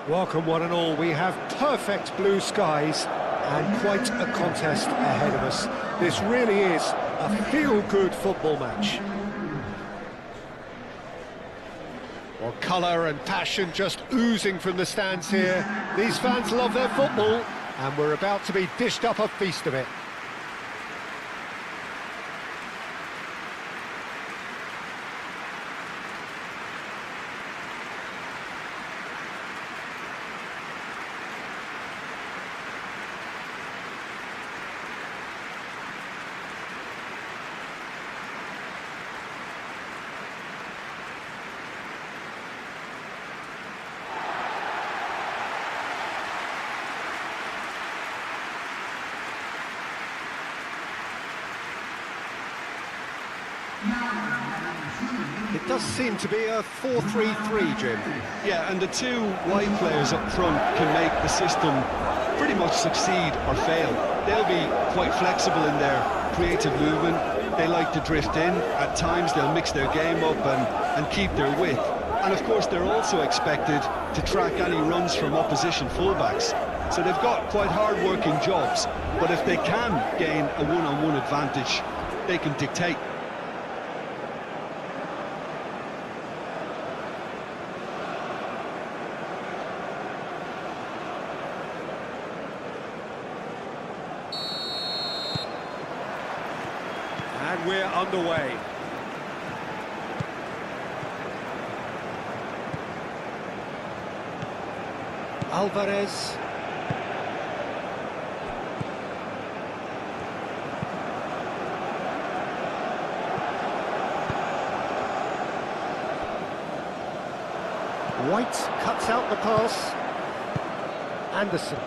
Welcome one and all. We have perfect blue skies and quite a contest ahead of us. This really is a feel-good football match. Well, colour and passion just oozing from the stands here. These fans love their football, and we're about to be dished up a feast of it. It does seem to be a 4-3-3, Jim. Yeah, and the two wide players up front can make the system pretty much succeed or fail. They'll be quite flexible in their creative movement. They like to drift in. At times they'll mix their game up and keep their width. And of course they're also expected to track any runs from opposition fullbacks. So they've got quite hard-working jobs, but if they can gain a one-on-one advantage, they can dictate. And we're underway. Alvarez. White cuts out the pass. Anderson.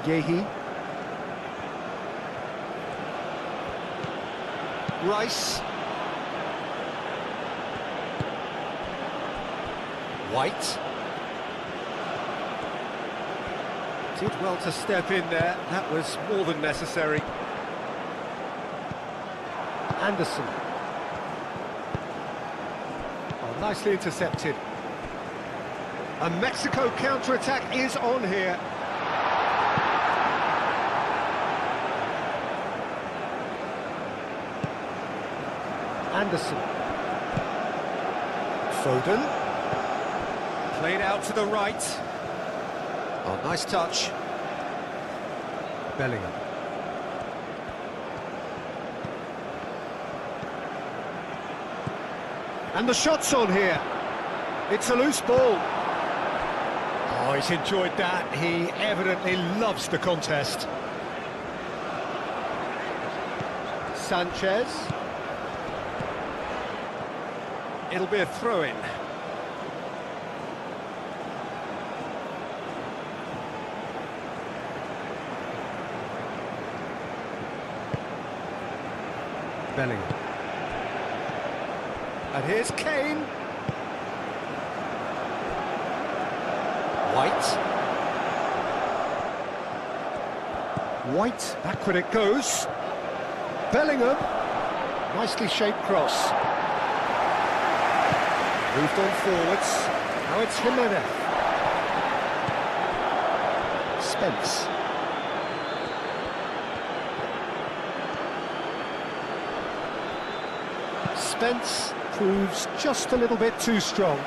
Yehi. Rice. White. Did well to step in there. That was more than necessary. Anderson. Oh, nicely intercepted. A Mexico counter-attack is on here. Anderson. Foden. Played out to the right. Oh, nice touch. Bellingham. And the shot's on here. It's a loose ball. Oh, he's enjoyed that. He evidently loves the contest. Sanchez. It'll be a throw-in. Bellingham. And here's Kane. White. White, back when it goes. Bellingham. Nicely shaped cross. Moved on forwards. Now it's Jimenez. Spence. Spence proves just a little bit too strong.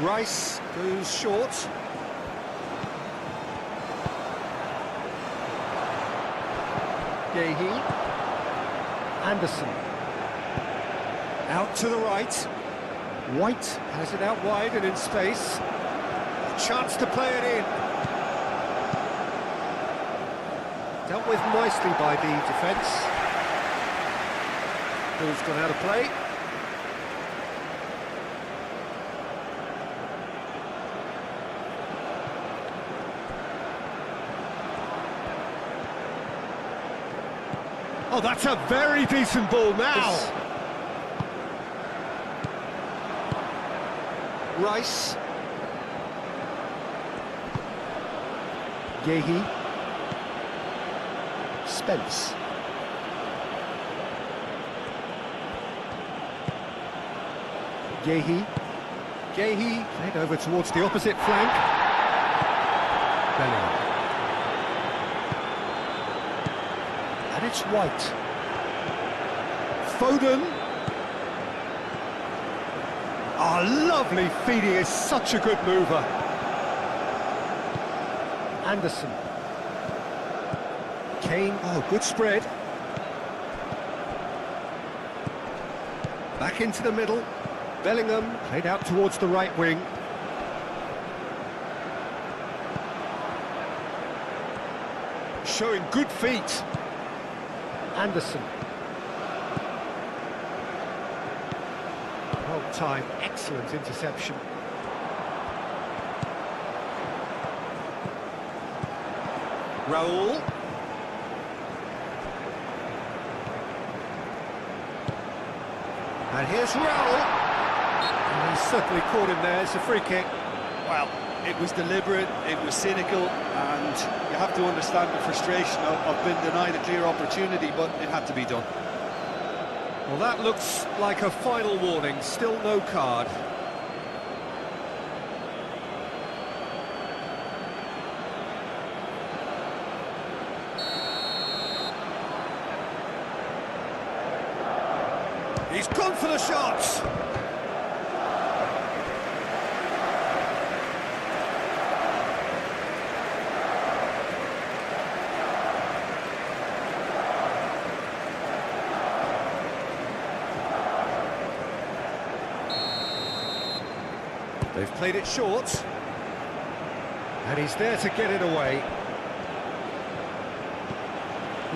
Rice goes short. Yehi. Anderson. Out to the right. White has it out wide and in space. A chance to play it in. Dealt with nicely by the defence. Ball's gone out of play. Oh, that's a very decent ball now. Rice. Yehi. Spence. Yehi. Yehi played over towards the opposite flank. Bellingham. And it's White. Foden. Oh, lovely feed, he is such a good mover. Anderson. Kane, oh, good spread. Back into the middle. Bellingham played out towards the right wing. Showing good feet. Anderson. Well timed, excellent interception. Raul. And here's Raul. And he's certainly caught him there, it's a free kick. Well, it was deliberate, it was cynical, and you have to understand the frustration of being denied a clear opportunity, but it had to be done. Well, that looks like a final warning, still no card. He's gone for the shots! They've played it short. And he's there to get it away.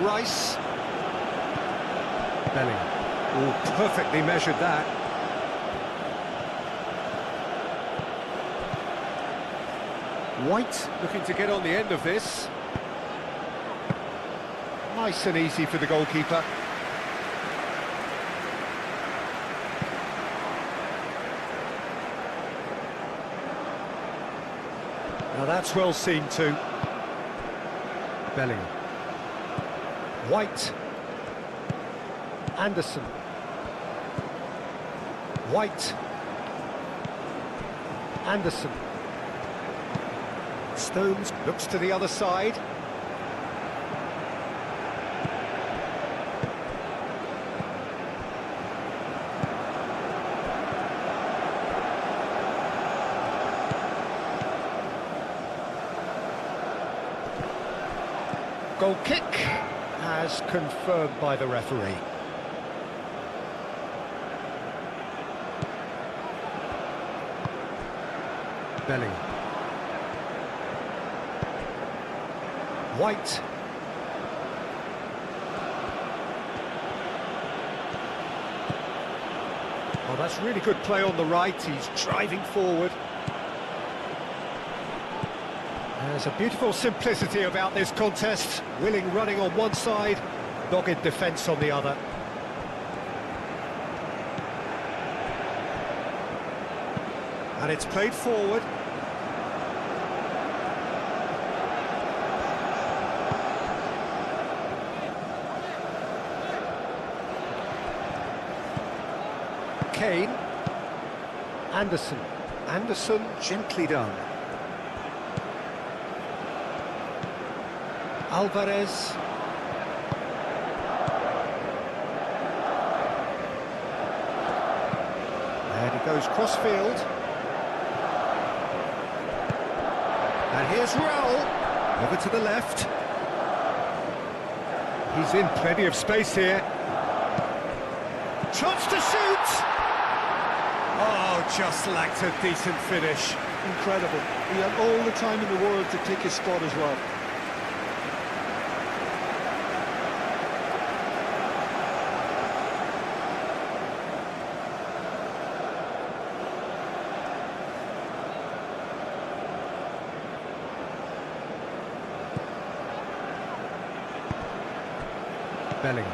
Rice. Bellingham. Oh, perfectly measured that. White looking to get on the end of this. Nice and easy for the goalkeeper. Now that's well seen too. Bellingham. White. Anderson. White. Anderson. Stones looks to the other side. Goal kick, as confirmed by the referee. Bellingham. White. Oh, that's really good play on the right. He's driving forward. There's a beautiful simplicity about this contest. Willing running on one side, dogged defence on the other. And it's played forward. Kane. Anderson. Anderson gently done. Alvarez. There he goes cross-field. And here's Raul. Over to the left. He's in plenty of space here. Chance to shoot! Oh, just lacked a decent finish. Incredible. He had all the time in the world to pick his spot as well. Bellingham.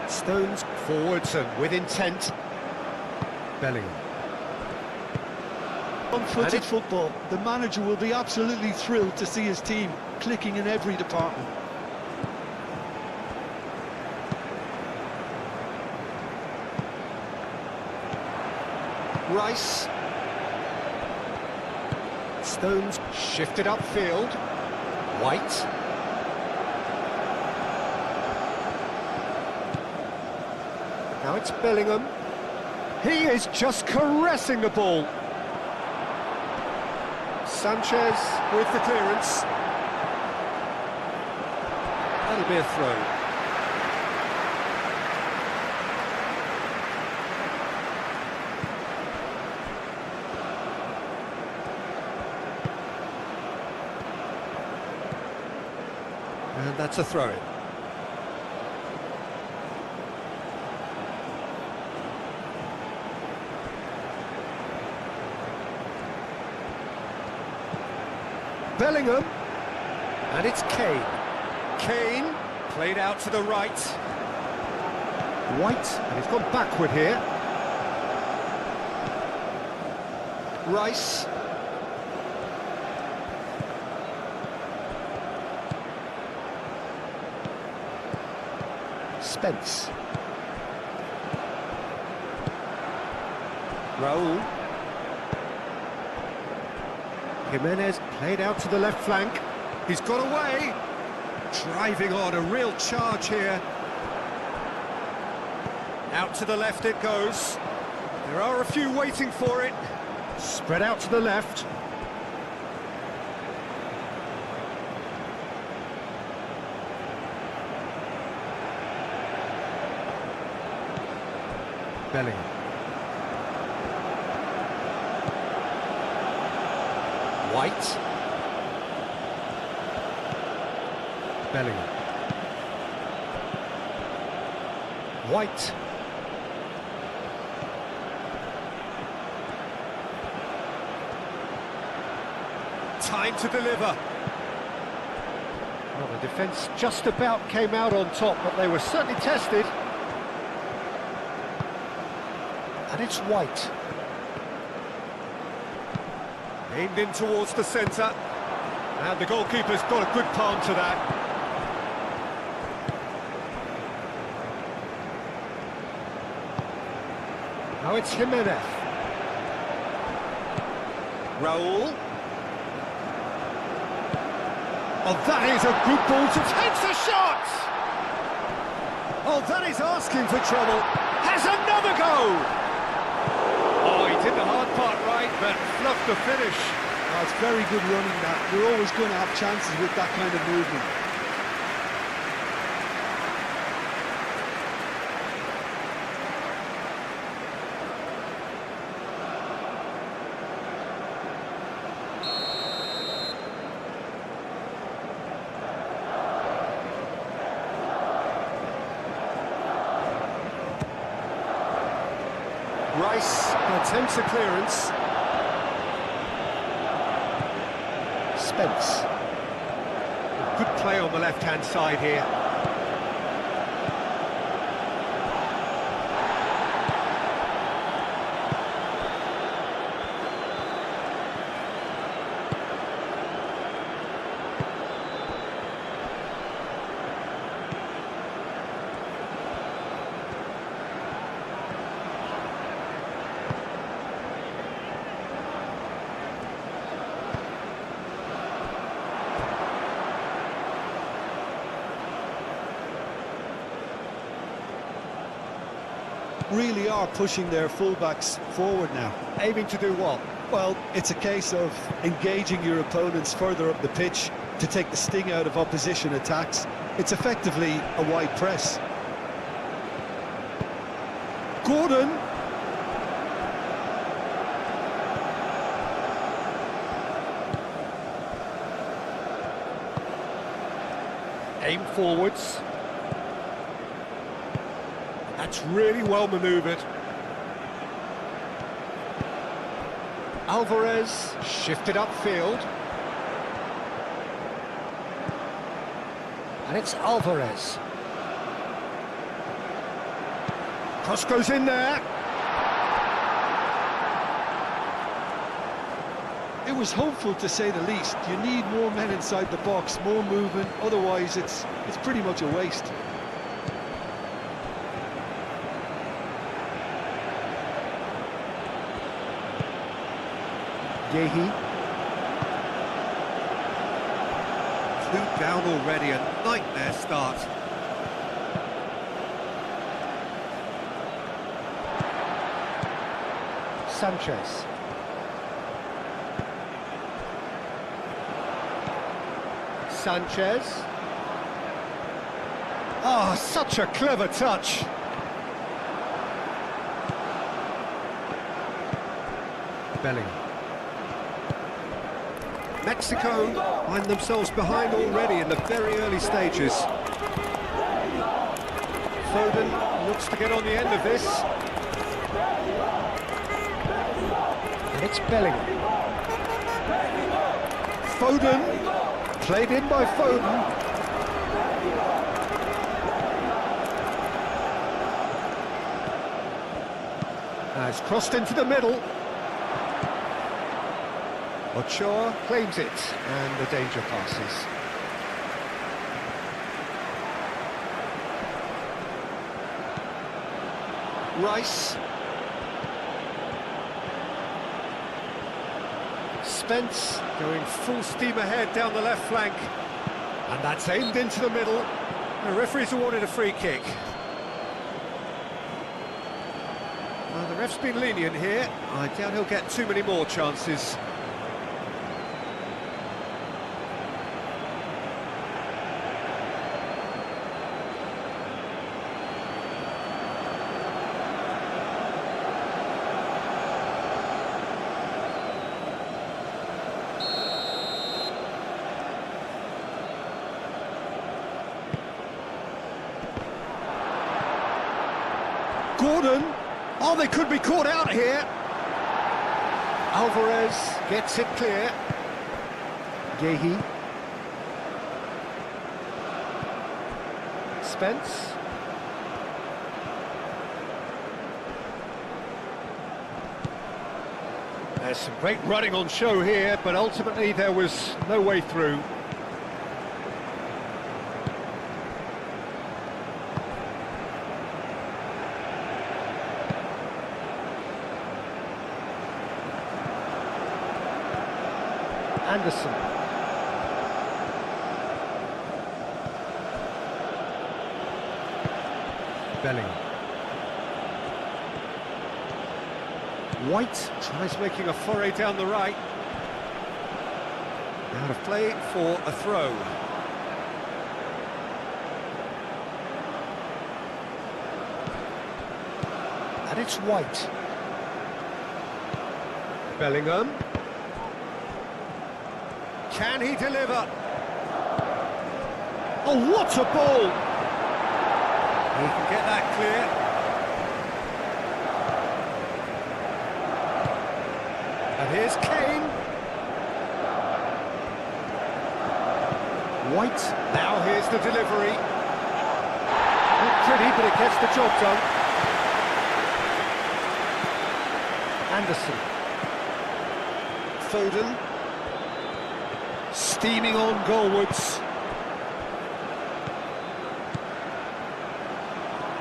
Stones forwards and with intent. Bellingham. Unfooted football. The manager will be absolutely thrilled to see his team clicking in every department. Rice. Stones shifted upfield. White. Now it's Bellingham. He is just caressing the ball. Sanchez with the clearance. That'll be a throw. And that's a throw-in. Bellingham, and it's Kane. Kane, played out to the right. White, and he's gone backward here. Rice. Spence. Raul. Jimenez played out to the left flank. He's got away. Driving on, a real charge here. Out to the left it goes. There are a few waiting for it. Spread out to the left. Bellingham. White. Bellingham. White. Time to deliver. Well, the defence just about came out on top, but they were certainly tested. And it's White. Aimed in towards the centre. And the goalkeeper's got a good palm to that. Now it's Jimenez. Raul. Oh, that is a good ball to take the shot! Oh, that is asking for trouble. Has another go! Oh, he did the hard part right, but fluffed the finish. Oh, it's very good running that. You're always going to have chances with that kind of movement. Rice attempts a clearance. Spence. Good play on the left-hand side here. Really are pushing their fullbacks forward now. Aiming to do what? Well, it's a case of engaging your opponents further up the pitch to take the sting out of opposition attacks. It's effectively a wide press. Gordon. Aim forwards. That's really well manoeuvred. Alvarez shifted upfield. And it's Alvarez. Cross goes in there. It was hopeful, to say the least. You need more men inside the box, more movement, otherwise it's pretty much a waste. Yehi. 2 down already, a nightmare start. Sanchez. Sanchez. Oh, such a clever touch. Bellingham. Mexico find themselves behind already in the very early stages. Foden looks to get on the end of this. And it's Bellingham. Foden, played in by Foden. Now it's crossed into the middle. Ochoa claims it, and the danger passes. Rice. Spence going full steam ahead down the left flank. And that's aimed into the middle. The referee's awarded a free kick. Well, the ref's been lenient here. I doubt he'll get too many more chances. Gordon, oh, they could be caught out here. Alvarez gets it clear. Yehi. Spence. There's some great running on show here, but ultimately there was no way through. Anderson. Bellingham. White tries making a foray down the right. Now to play for a throw. And it's White. Bellingham. Can he deliver? Oh, what a ball! He can get that clear. And here's Kane. White. Now here's the delivery. Not pretty, but it gets the job done. Anderson. Foden. Steaming on goalwards.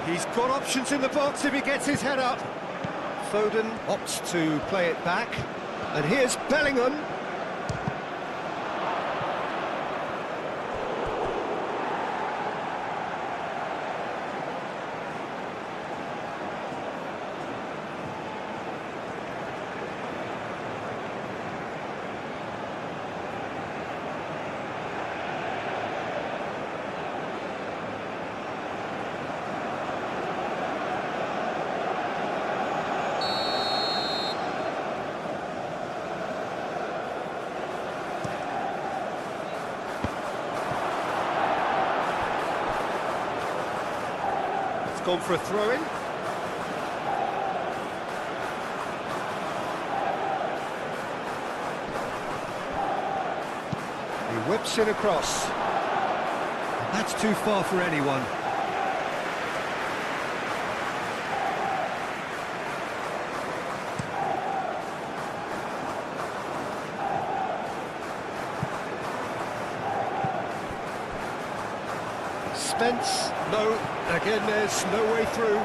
He's got options in the box if he gets his head up. Foden opts to play it back. And here's Bellingham. Gone for a throw-in. He whips it across. That's too far for anyone. Spence, no, again there's no way through.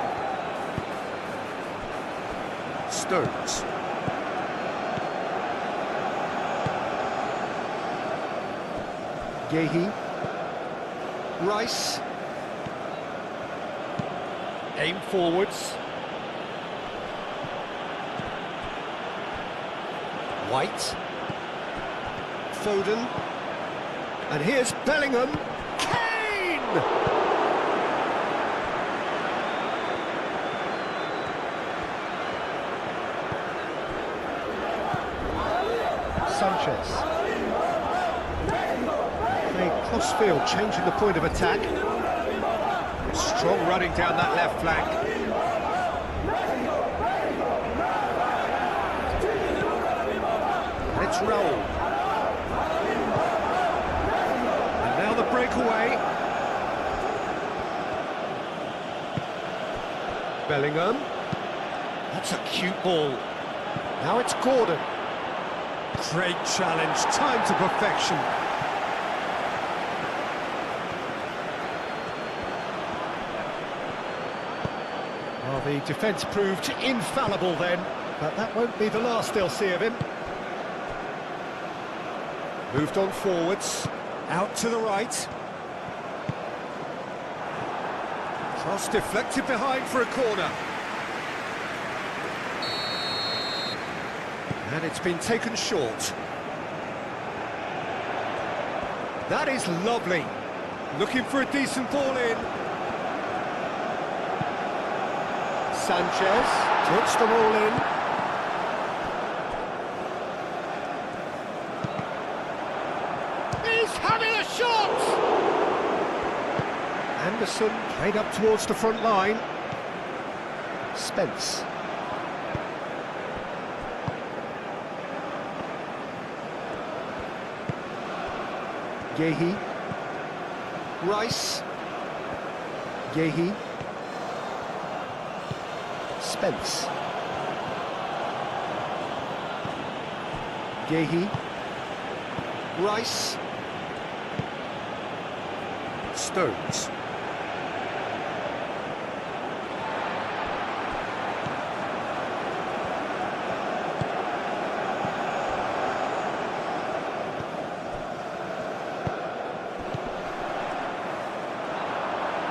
Stones. Gehi. Rice. Aim forwards. White. Foden. And here's Bellingham. Kane! Sanchez. Playing cross-field, changing the point of attack. Strong running down that left flank. And it's Raul. And now the breakaway. Bellingham. That's a cute ball. Now it's Gordon. Great challenge, time to perfection. Well, the defence proved infallible then, but that won't be the last they'll see of him. Moved on forwards, out to the right. Cross deflected behind for a corner. And it's been taken short. That is lovely. Looking for a decent ball in. Sanchez puts them all in. He's having a shot! Anderson played up towards the front line. Spence. Gehi. Rice. Gehi. Spence. Gehi. Rice. Stones.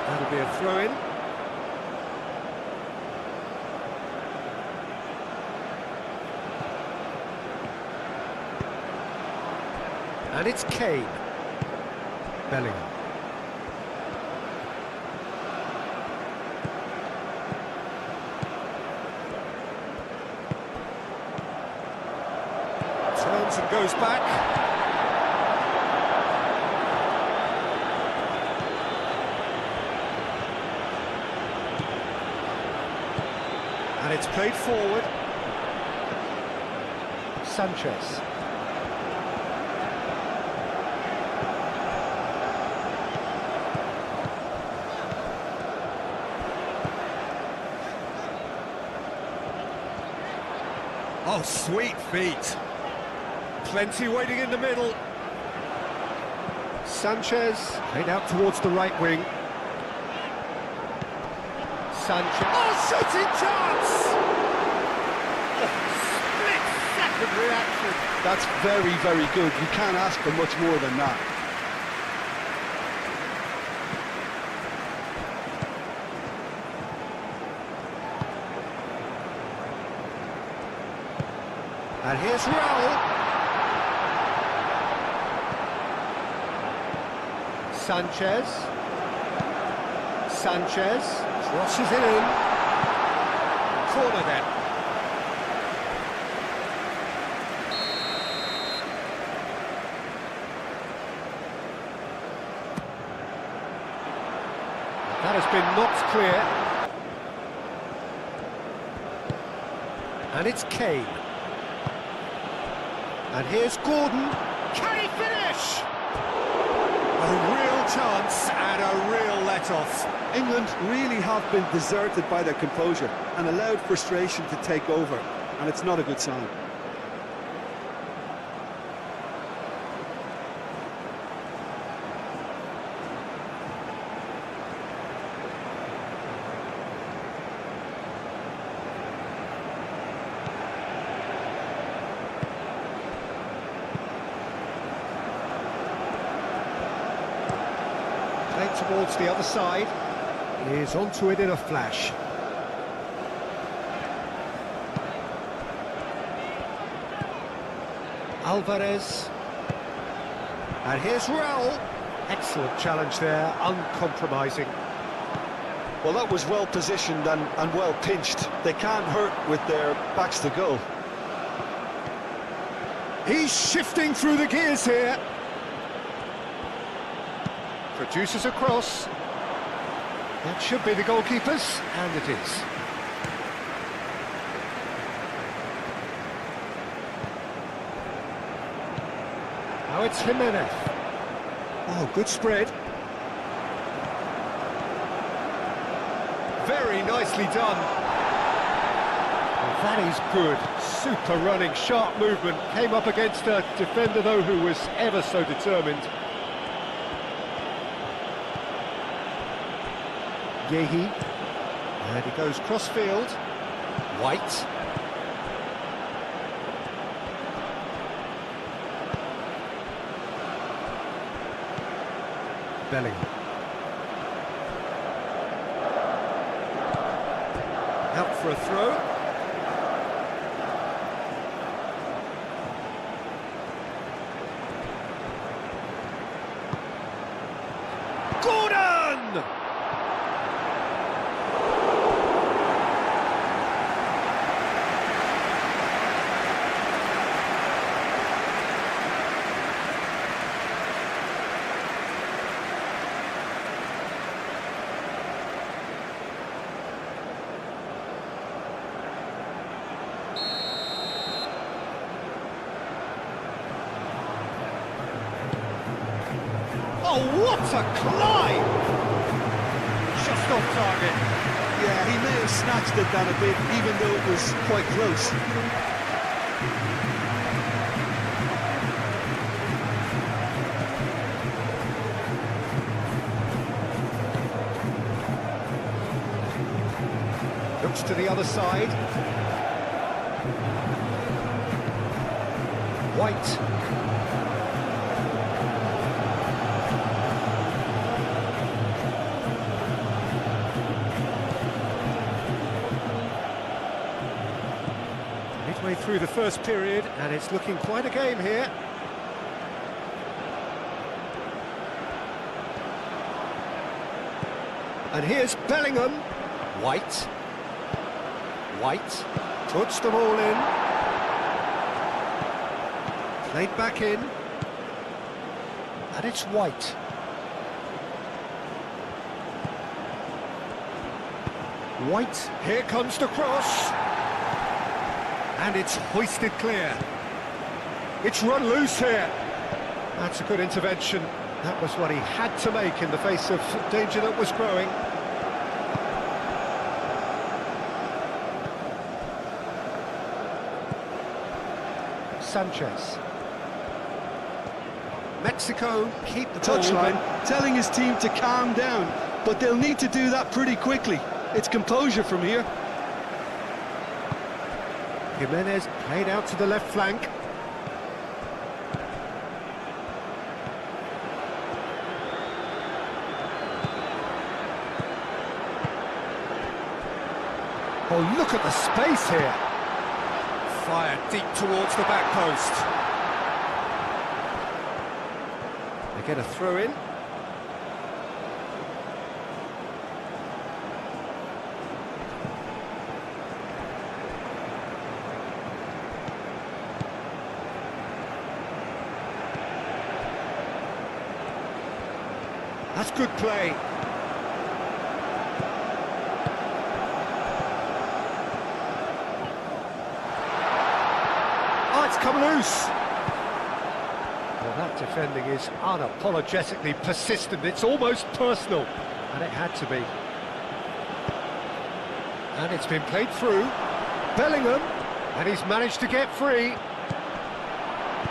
That'll be a throw-in. And it's Kane. Bellingham. Turns and goes back. And it's played forward. Sanchez. Oh, sweet feet. Plenty waiting in the middle. Sanchez played out towards the right wing. Sanchez. Oh, shooting chance! Split-second reaction. That's very, very good. You can't ask for much more than that. And here's Raul. Sanchez. Sanchez crosses it in. Corner then. That has been knocked clear. And it's Kane. And here's Gordon. Can he finish? A real chance and a real let-off. England really have been deserted by their composure and allowed frustration to take over, and it's not a good sign. out towards the other side. He is onto it in a flash. Alvarez. And here's Raul. Excellent challenge there, uncompromising. Well, that was well positioned and well pinched. They can't hurt with their backs to goal. He's shifting through the gears here. Produces a cross. That should be the goalkeeper's, and it is. Now it's Jimenez. Oh, good spread. Very nicely done. Well, that is good. Super running, sharp movement. Came up against a defender, though, who was ever so determined. Yehi. And he goes cross-field. White. Bellingham. Out for a throw. Gordon! Oh, what a climb! Just off target. Yeah, he may have snatched it down a bit, even though it was quite close. Looks to the other side. White. Midway through the first period, and it's looking quite a game here. And here's Bellingham. White. White puts them all in. Played back in. And it's White. White, here comes the cross. And it's hoisted clear. It's run loose here. That's a good intervention. That was what he had to make in the face of danger that was growing. Sanchez. Mexico keep the Touchline, telling his team to calm down, but they'll need to do that pretty quickly. It's composure from here. Jimenez played out to the left flank. Oh, look at the space here. Fired deep towards the back post. They get a throw in. That's good play. Oh, it's come loose. Well, that defending is unapologetically persistent. It's almost personal, and it had to be. And it's been played through. Bellingham, and he's managed to get free.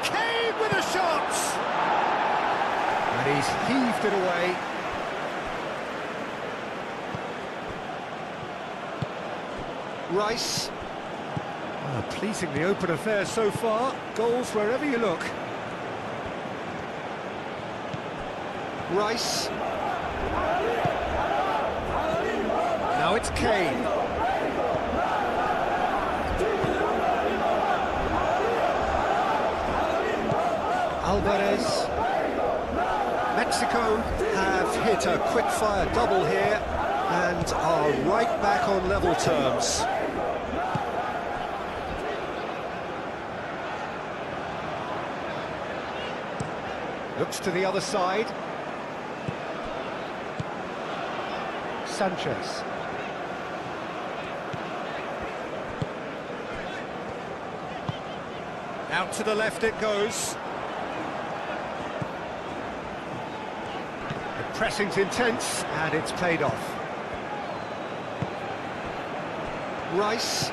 Kane with a shot! And he's heaved it away. Rice. Oh, pleasingly open affair so far. Goals wherever you look. Rice. Now it's Kane. Alvarez. Mexico have hit a quick-fire double here and are right back on level terms. Looks to the other side. Sanchez. Out to the left it goes. The pressing's intense and it's paid off. Rice.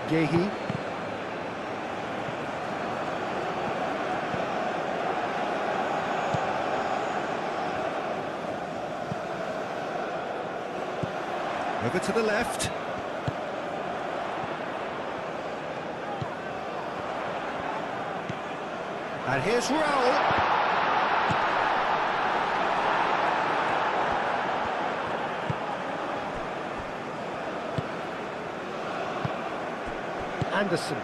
Gehi. Over to the left. And here's Raul. Anderson.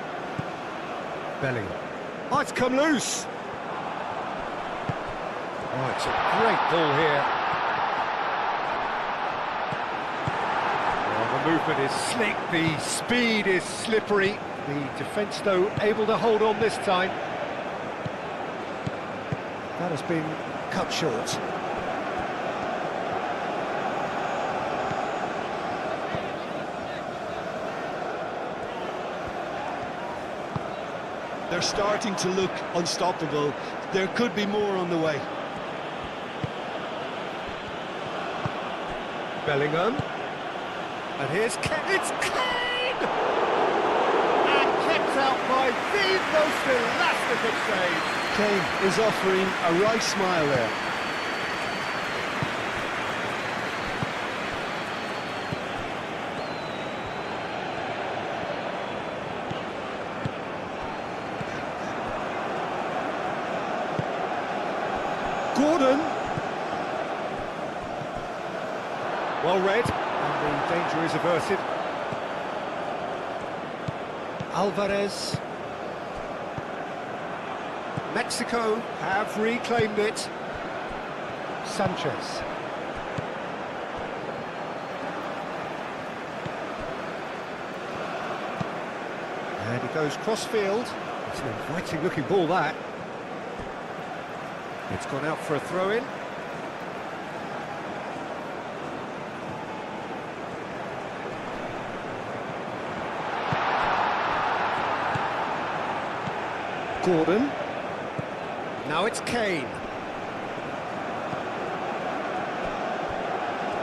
Bellingham. Oh, it's come loose. Oh, it's a great ball here. The movement is slick, the speed is slippery. The defence, though, able to hold on this time. That has been cut short. They're starting to look unstoppable. There could be more on the way. Bellingham. And here's Kane. It's Kane! And kept out by the most elastic of saves. Kane is offering a right smile there. Gordon. Well read. And the danger is averted. Alvarez. Mexico have reclaimed it. Sanchez. And he goes cross-field. It's an inviting-looking ball, that. It's gone out for a throw-in. Gordon. Now it's Kane.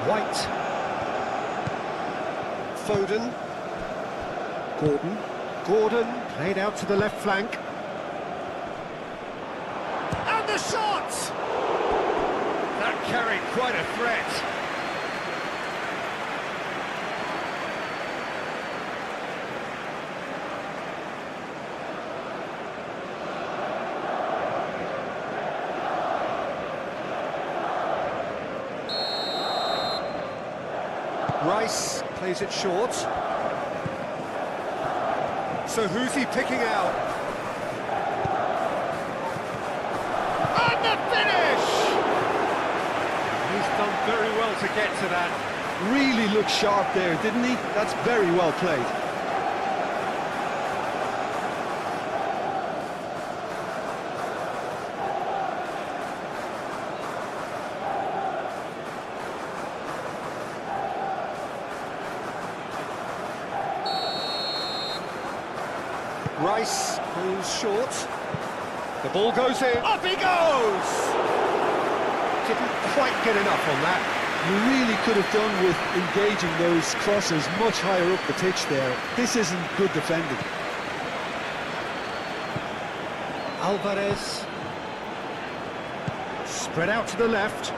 White. Foden. Gordon. Gordon played out to the left flank. And the shot! That carried quite a threat. Rice plays it short. So who's he picking out? And the finish! He's done very well to get to that. Really looked sharp there, didn't he? That's very well played. Rice goes short. The ball goes in. Up he goes! Didn't quite get enough on that. You really could have done with engaging those crosses much higher up the pitch there. This isn't good defending. Alvarez. Spread out to the left.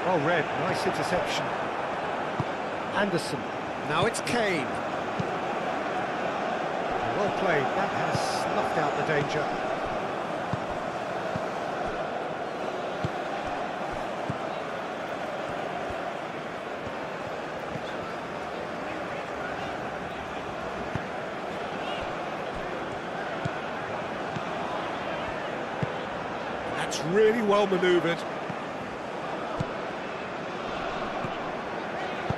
Well read, nice interception. Anderson. Now it's Kane. Well played, that has snuffed out the danger. That's really well manoeuvred.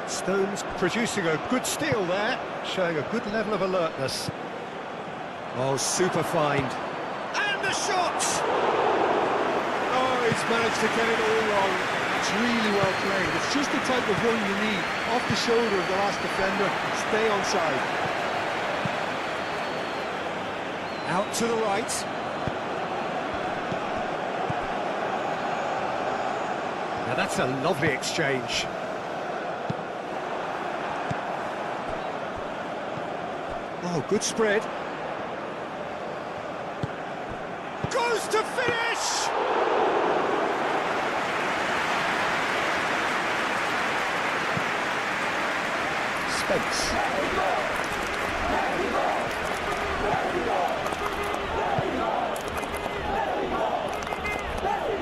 Stones producing a good steal there, showing a good level of alertness. Oh, super find. And the shot! Oh, he's managed to get it all wrong. It's really well played. It's just the type of run you need. Off the shoulder of the last defender, stay onside. Out to the right. Now that's a lovely exchange. Oh, good spread. Goes to finish! Spence.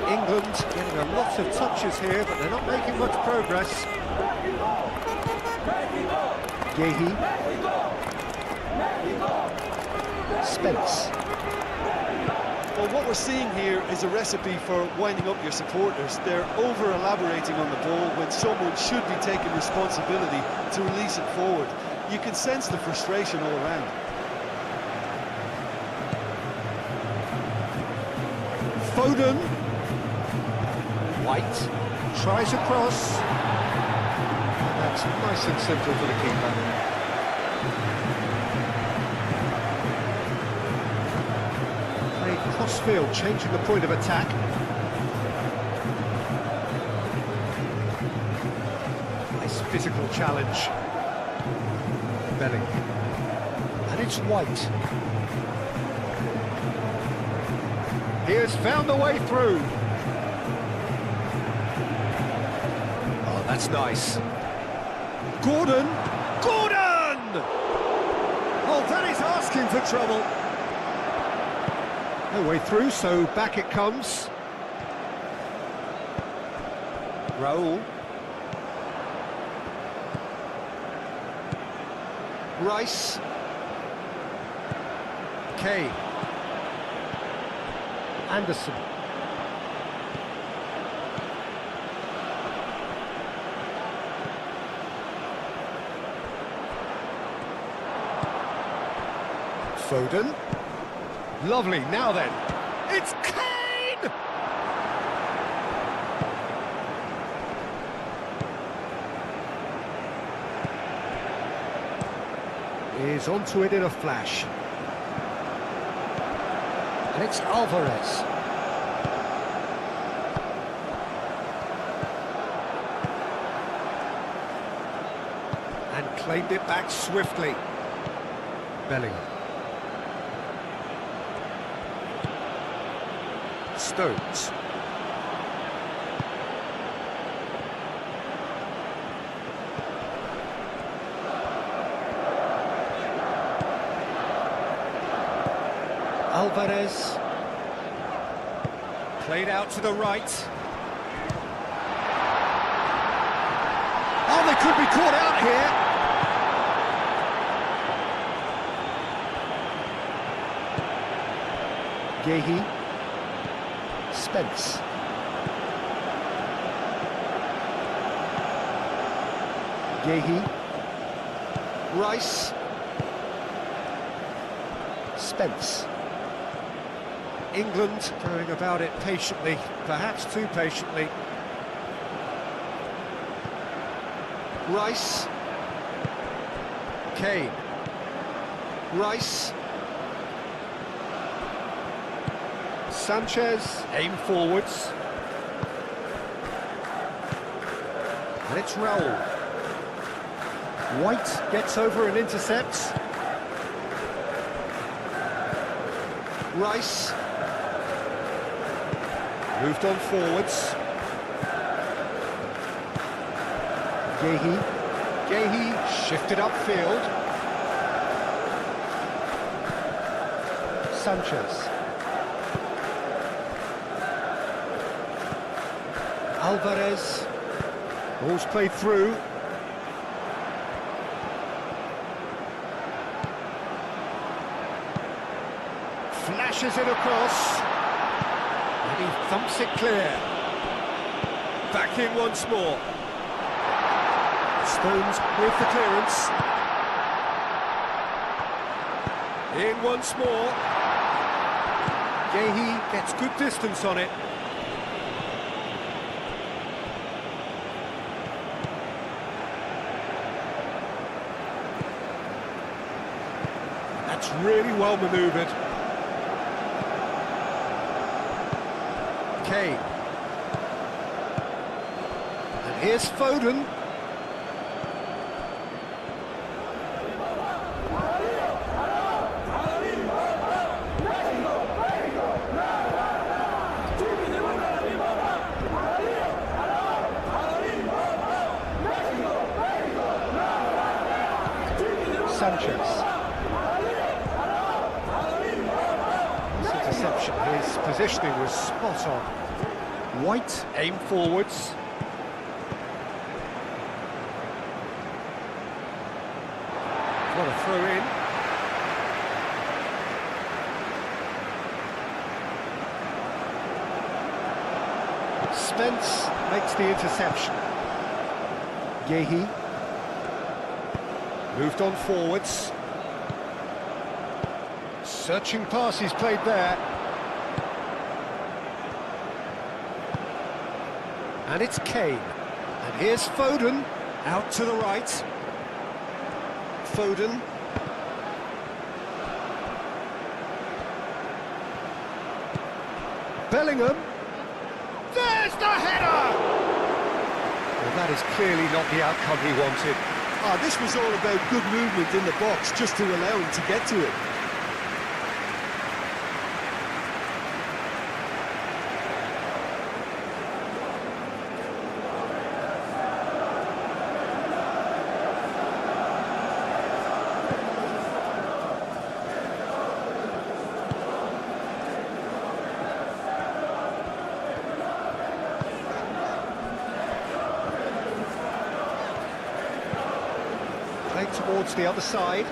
England getting a lot of touches here, but they're not making much progress. Yehi. Spence. Well, what we're seeing here is a recipe for winding up your supporters. They're over-elaborating on the ball when someone should be taking responsibility to release it forward. You can sense the frustration all around. Foden. White tries a cross. That's nice and simple for the keeper. Played cross-field, changing the point of attack. Nice physical challenge. Belling. And it's White. He has found the way through. Oh, that's nice. Gordon! Gordon! Oh, that is asking for trouble. No way through, so back it comes. Raul. Rice. Kane. Anderson. Foden. Lovely, now then. It's Kane! Is onto it in a flash. And it's Alvarez. And claimed it back swiftly. Bellingham. Stones. Alvarez. Played out to the right. Oh, they could be caught out here. Yehi. Spence. Yehi. Rice. Spence. England going about it patiently, perhaps too patiently. Rice. Kane. Rice. Sanchez, aim forwards. And it's Raul. White gets over and intercepts. Rice. Moved on forwards. Yehi. Yehi shifted upfield. Sanchez. Alvarez. Ball's played through. Flashes it across. And he thumps it clear. Back in once more. Stones with the clearance. In once more. Gehi gets good distance on it. That's really well manoeuvred. Kane. And here's Foden. Sanchez. Interception, his positioning was spot on. White, aim forwards. What a throw in. Spence makes the interception. Gehi. Moved on forwards. Searching pass he's played there. And it's Kane. And here's Foden. Out to the right. Foden. Bellingham. There's the header! Well, that is clearly not the outcome he wanted. This was all about good movement in the box just to allow him to get to it. Played towards the other side.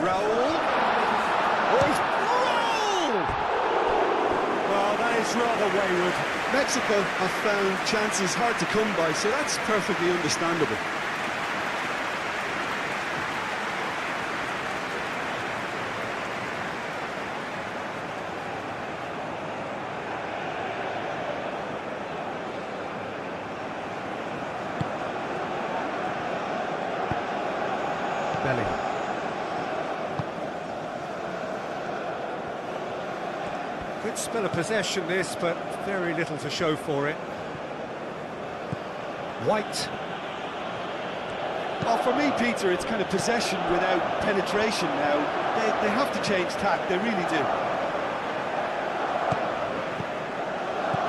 Raul. Oh, he's... Raul! Well, that is rather wayward. Mexico have found chances hard to come by, so that's perfectly understandable. Bellingham. Good spell of possession this, but very little to show for it. White. Well, for me, Peter, it's kind of possession without penetration now. They have to change tack, they really do.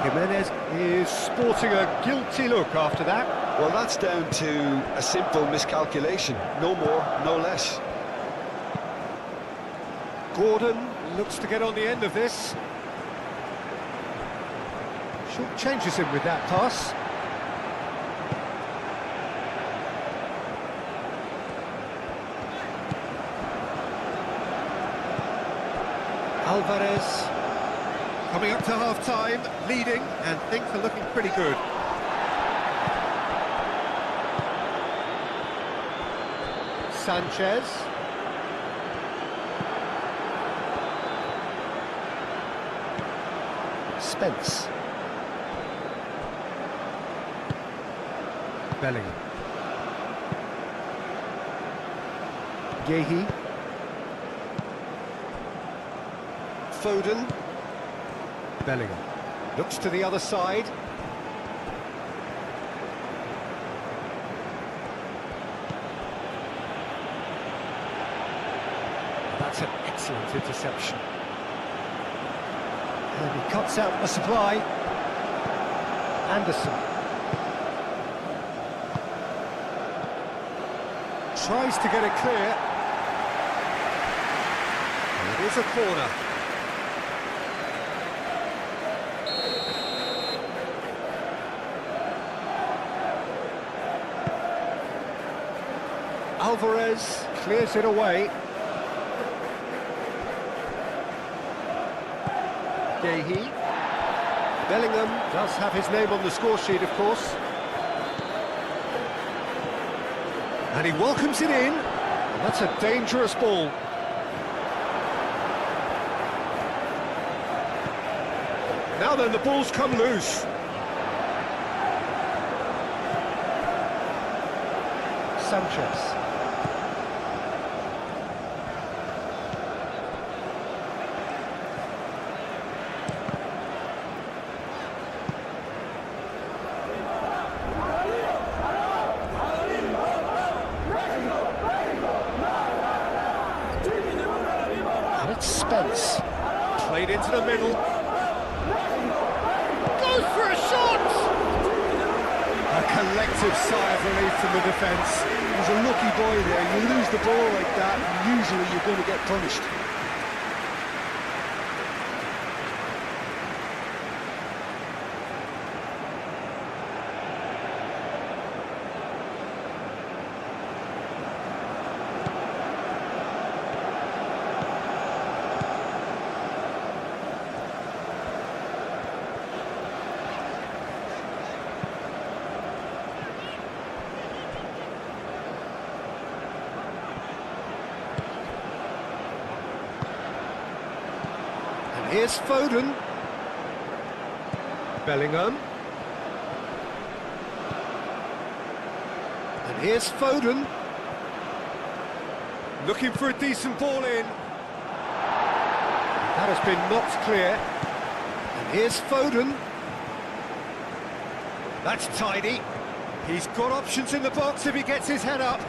Jimenez is sporting a guilty look after that. Well, that's down to a simple miscalculation. No more, no less. Gordon looks to get on the end of this. Short changes him with that pass. Alvarez coming up to half-time, leading, and things are looking pretty good. Sanchez. Spence. Bellingham. Gehi. Foden. Bellingham. Looks to the other side. That's an excellent interception. And he cuts out the supply. Anderson. Tries to get it clear. And it is a corner. Alvarez clears it away. Gehi. Bellingham does have his name on the score sheet, of course. And he welcomes it in. And that's a dangerous ball. Now then, the ball's come loose. Sanchez. And it's Spence. Played into the middle. Goes for a shot! A collective sigh of relief from the defence. He's a lucky boy there. You lose the ball like that, and usually you're going to get punished. Here's Foden. Bellingham. And here's Foden. Looking for a decent ball in. That has been knocked clear. And here's Foden. That's tidy. He's got options in the box if he gets his head up.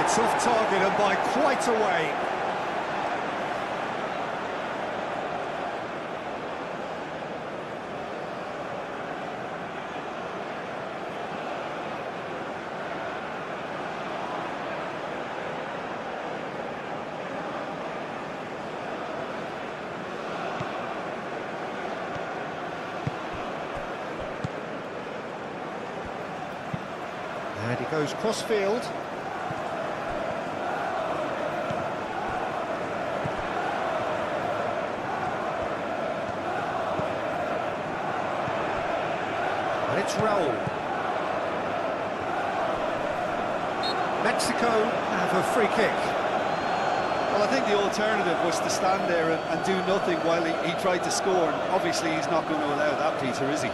It's off target and by quite a way. And he goes cross-field. And it's Raul. Mexico have a free kick. Well, I think the alternative was to stand there and do nothing while he tried to score. And obviously, he's not going to allow that, Peter, is he?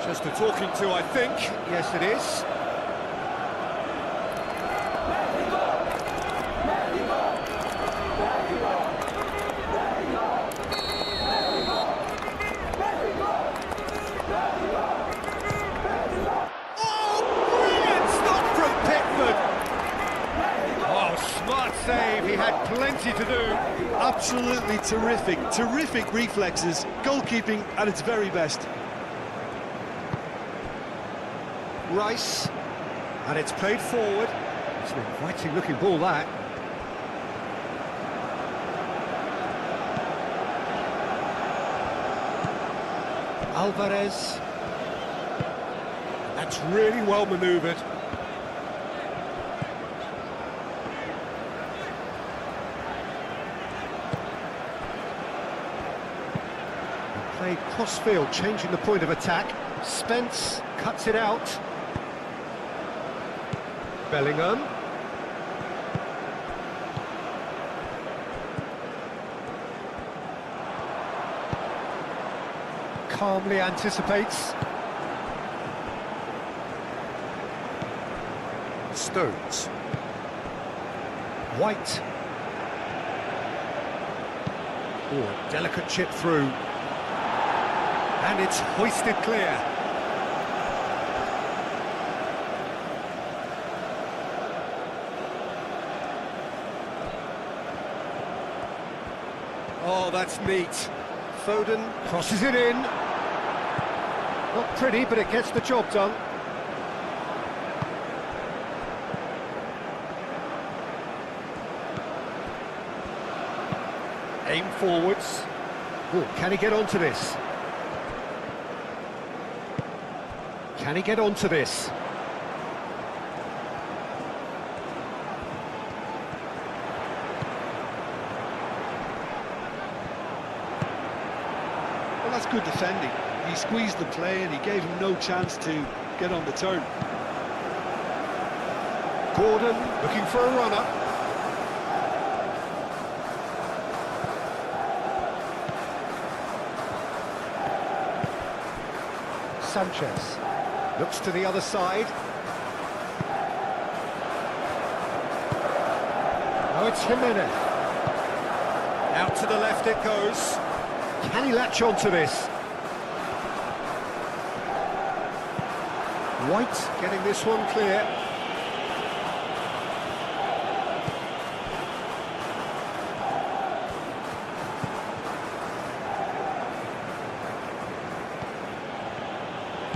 Just a talking to, I think. Yes, it is. Save, he had plenty to do. Absolutely terrific reflexes, goalkeeping at its very best. Rice, and it's played forward. It's an inviting looking ball, that. Alvarez. That's really well manoeuvred. Played cross-field, changing the point of attack. Spence cuts it out. Bellingham. Calmly anticipates. Stones. White. Oh, delicate chip through. And it's hoisted clear. Oh, that's neat. Foden crosses it in. Not pretty, but it gets the job done. Aim forwards. Oh, can he get onto this? Can he get onto this? Well, that's good defending. He squeezed the play and he gave him no chance to get on the turn. Gordon looking for a runner. Sanchez looks to the other side. Oh, it's Jimenez. Out to the left it goes. Can he latch onto this? White getting this one clear.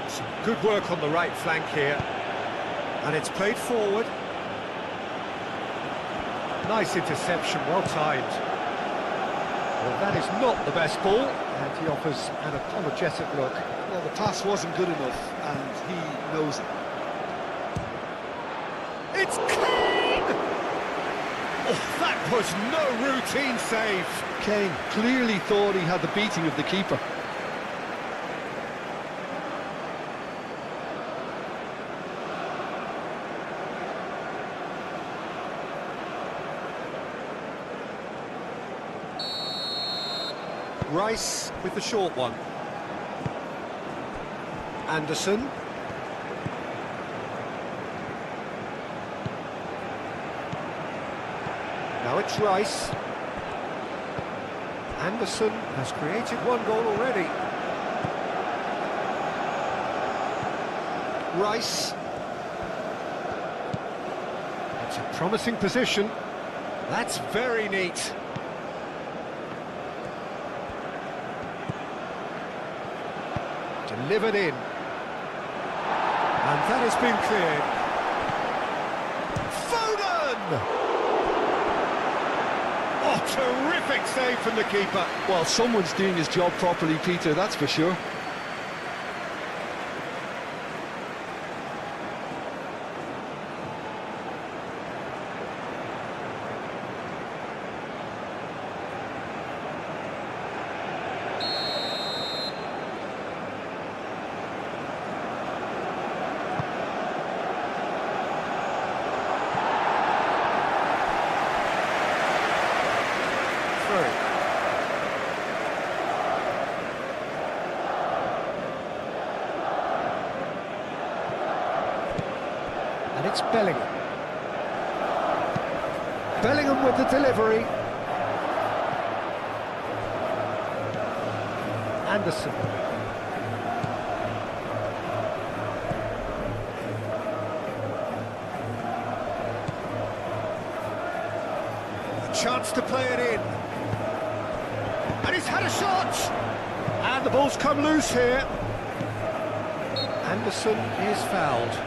Some good work on the right flank here. And it's played forward. Nice interception, well timed. Well, that is not the best ball, and he offers an apologetic look. Well, the pass wasn't good enough, and he knows it. It's Kane! Oh, that was no routine save. Kane clearly thought he had the beating of the keeper. Rice with the short one. Anderson. Now it's Rice. Anderson has created one goal already. Rice. It's a promising position. That's very neat. Delivered in. And that has been cleared. Foden! Oh, terrific save from the keeper. Well, someone's doing his job properly, Peter, that's for sure. And it's Bellingham. Bellingham with the delivery. Anderson. A chance to play it in. And he's had a shot! And the ball's come loose here. Anderson is fouled.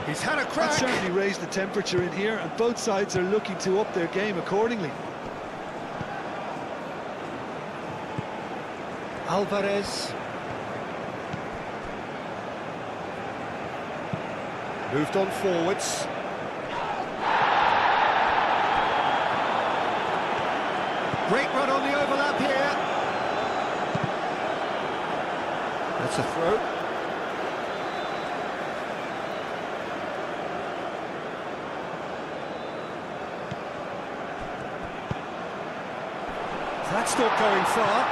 He's had a crack. That certainly raised the temperature in here, and both sides are looking to up their game accordingly. Alvarez. Moved on forwards. Great run on the overlap here. That's a throw. That's not going far.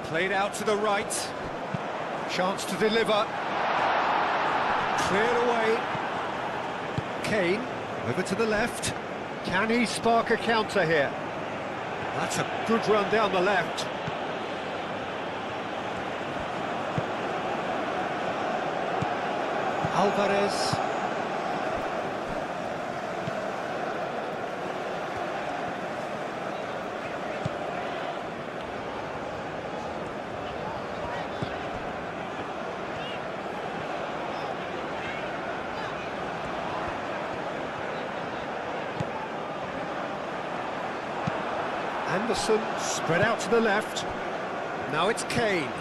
Played out to the right. Chance to deliver. Cleared away. Kane over to the left. Can he spark a counter here? That's a good run down the left. Alvarez. Anderson spread out to the left. Now it's Kane.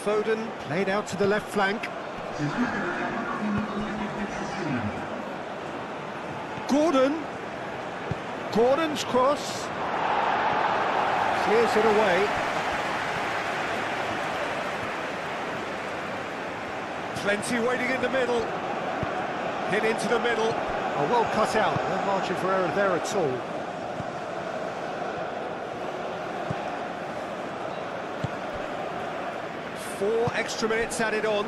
Foden played out to the left flank. Gordon's cross. Clears it away. Plenty waiting in the middle. Hit into the middle. Oh, well cut out. No margin for error there at all. Four extra minutes added on.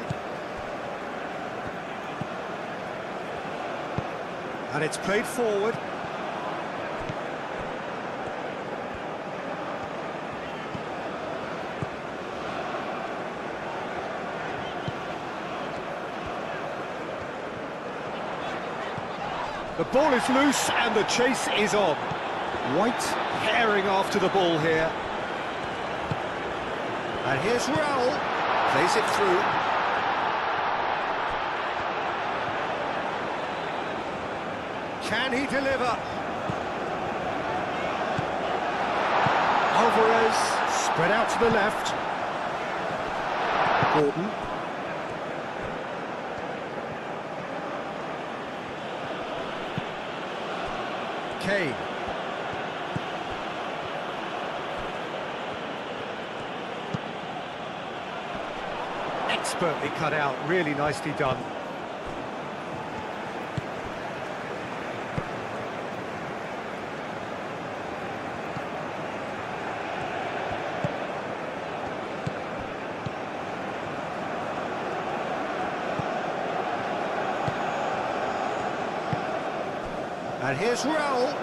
And it's played forward. The ball is loose and the chase is on. White herring after the ball here. And here's Raul. Plays it through. Can he deliver? Alvarez spread out to the left. Gordon. Kane. Expertly cut out, really nicely done. And here's Raul.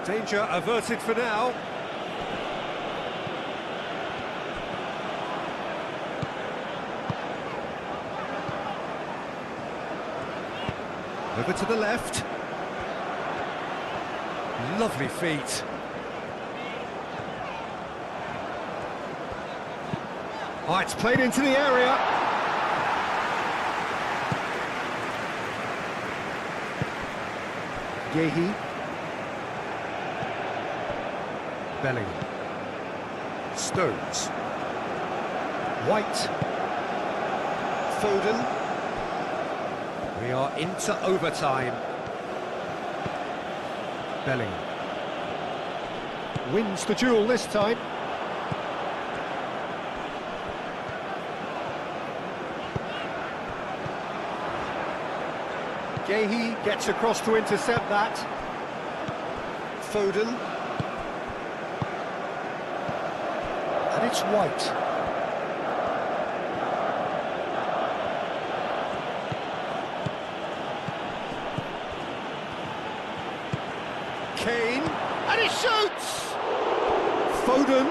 Danger averted for now. Over to the left. Lovely feet. Oh, it's played into the area. Yehi. Bellingham. Stones. White. Foden. We are into overtime. Bellingham. Wins the duel this time. Yehi gets across to intercept that. Foden. And it's White. Kane. And he shoots! Foden.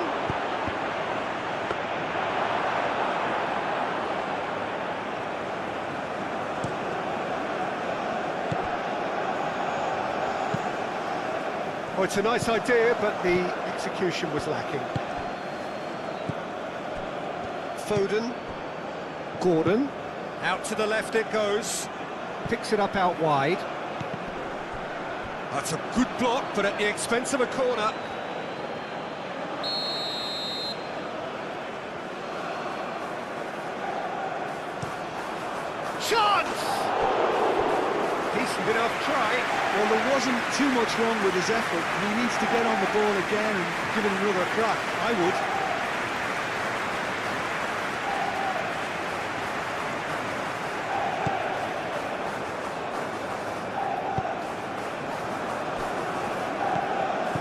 Oh, it's a nice idea, but the execution was lacking. Foden. Gordon. Out to the left it goes. Picks it up out wide. That's a good block, but at the expense of a corner. Chance! Decent enough try. Well, there wasn't too much wrong with his effort. He needs to get on the ball again and give it another crack. I would.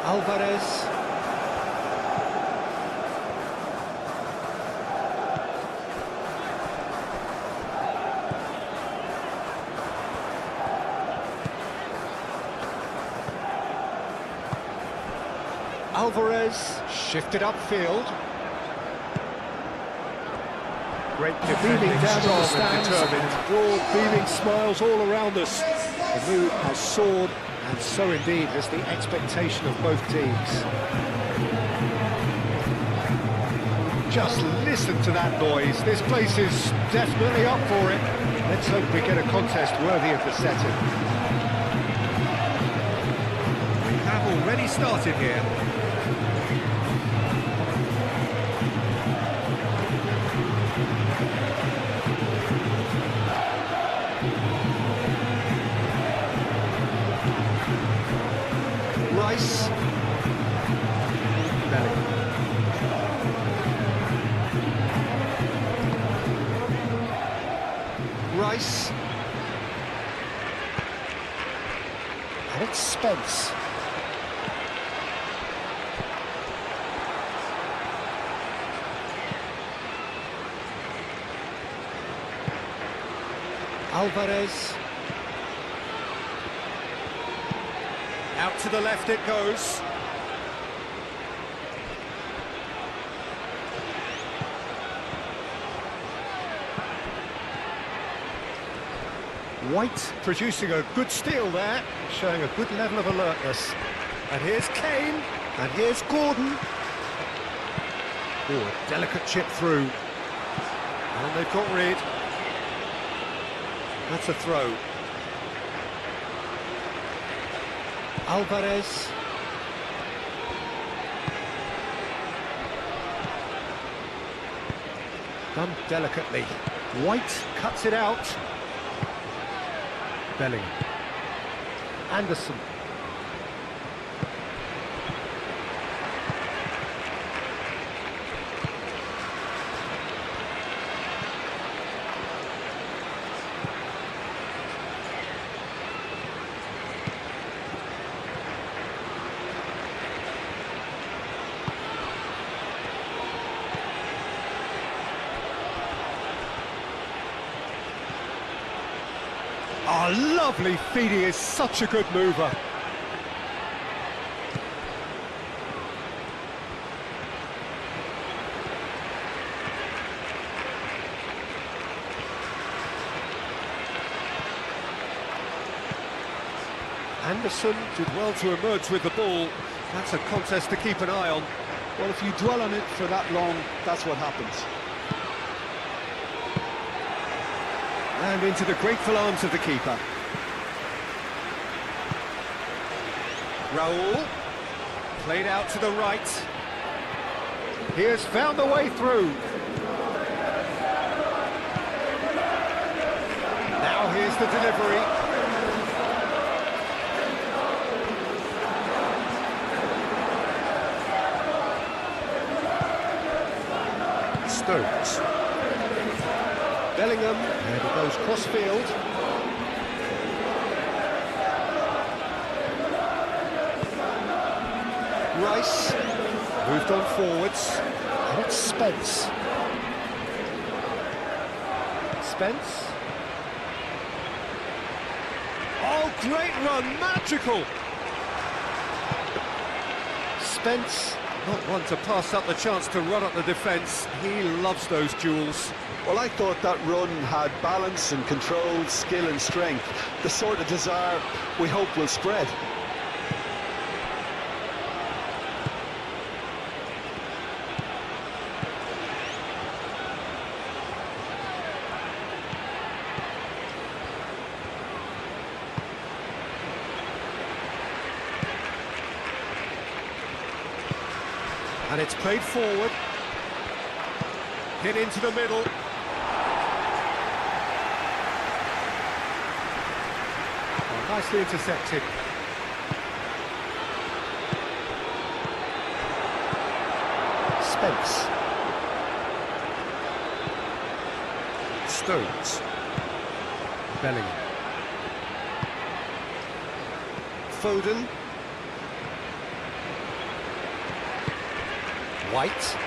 Alvarez. Alvarez shifted upfield. Great defending, Beaming down on the strong and stands, determined. broad beaming smiles all around us. The mood has soared, and so indeed has the expectation of both teams. Just listen to that noise. This place is definitely up for it. Let's hope we get a contest worthy of the setting. We have already started here. Rice. Bellingham. Rice. And it's Spence. Alvarez. Out to the left it goes. White producing a good steal there, showing a good level of alertness. And here's Kane, and here's Gordon. Oh, a delicate chip through. And they've got rid. That's a throw. Alvarez. Done delicately. White cuts it out. Bellingham. Anderson. Oh, lovely feed, he is such a good mover. Anderson did well to emerge with the ball. That's a contest to keep an eye on. Well, if you dwell on it for that long, that's what happens. And into the grateful arms of the keeper. Raul, played out to the right. He has found the way through. Now here's the delivery. Stones. Bellingham, and it goes cross-field. Rice, moved on forwards, and it's Spence. Spence. Oh, great run, magical! Spence, not one to pass up the chance to run up the defence. He loves those duels. Well, I thought that run had balance and control, skill and strength, the sort of desire we hope will spread. And it's played forward. Hit into the middle. Oh, nicely intercepted. Spence. Stones. Bellingham. Foden. White.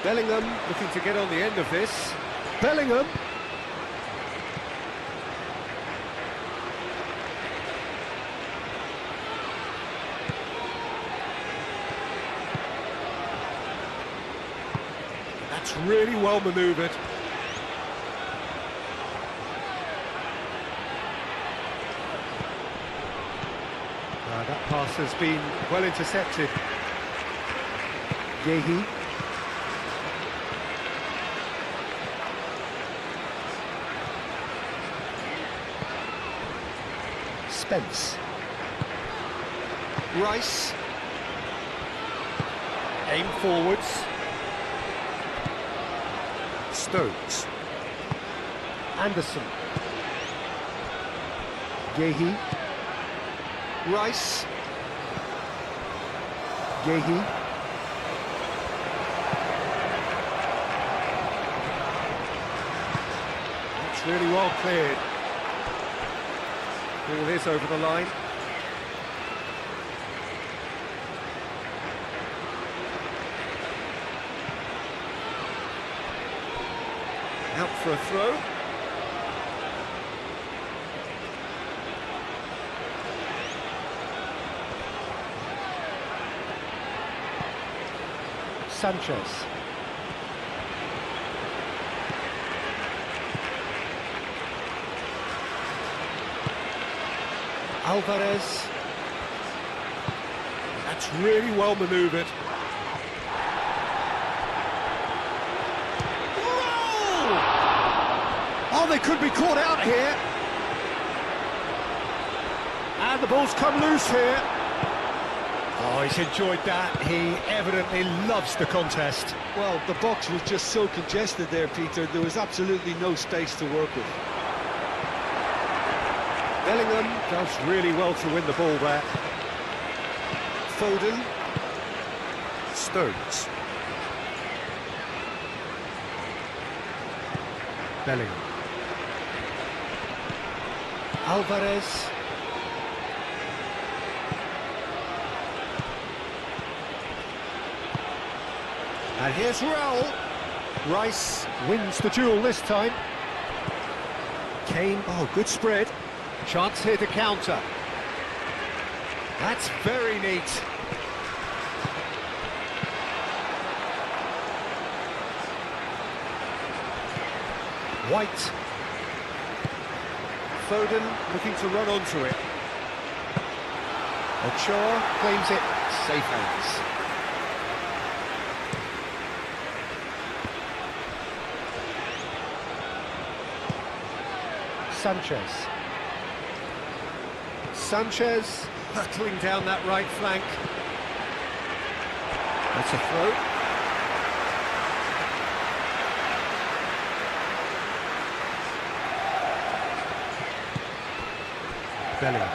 Bellingham looking to get on the end of this. Bellingham. really well manoeuvred. That pass has been well intercepted. Yehi. Spence. Rice. Aim forwards. Stones. Anderson. Yehi. Rice. Yehi. That's really well cleared. Ball is over the line. Out for a throw. Sanchez. Alvarez. That's really well manoeuvred. Oh, they could be caught out here. And the ball's come loose here. Oh, he's enjoyed that. He evidently loves the contest. Well, the box was just so congested there, Peter. There was absolutely no space to work with. Bellingham does really well to win the ball there. Foden. Stones. Bellingham. Alvarez. And here's Raul. Rice wins the duel this time. Kane, oh, good spread. Chance here to counter. That's very neat. White. Foden looking to run onto it. Ochoa claims it. Safe hands. Sanchez. Sanchez hurtling down that right flank. That's a throw. Bellingham.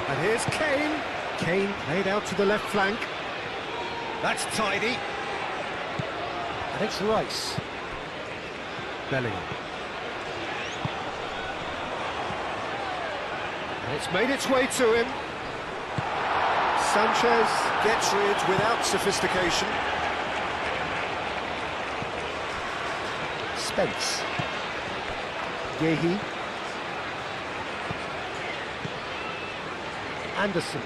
And here's Kane. Kane played out to the left flank. That's tidy. And it's Rice. Bellingham. And it's made its way to him. Sanchez gets rid without sophistication. Spence. Yehi. Anderson.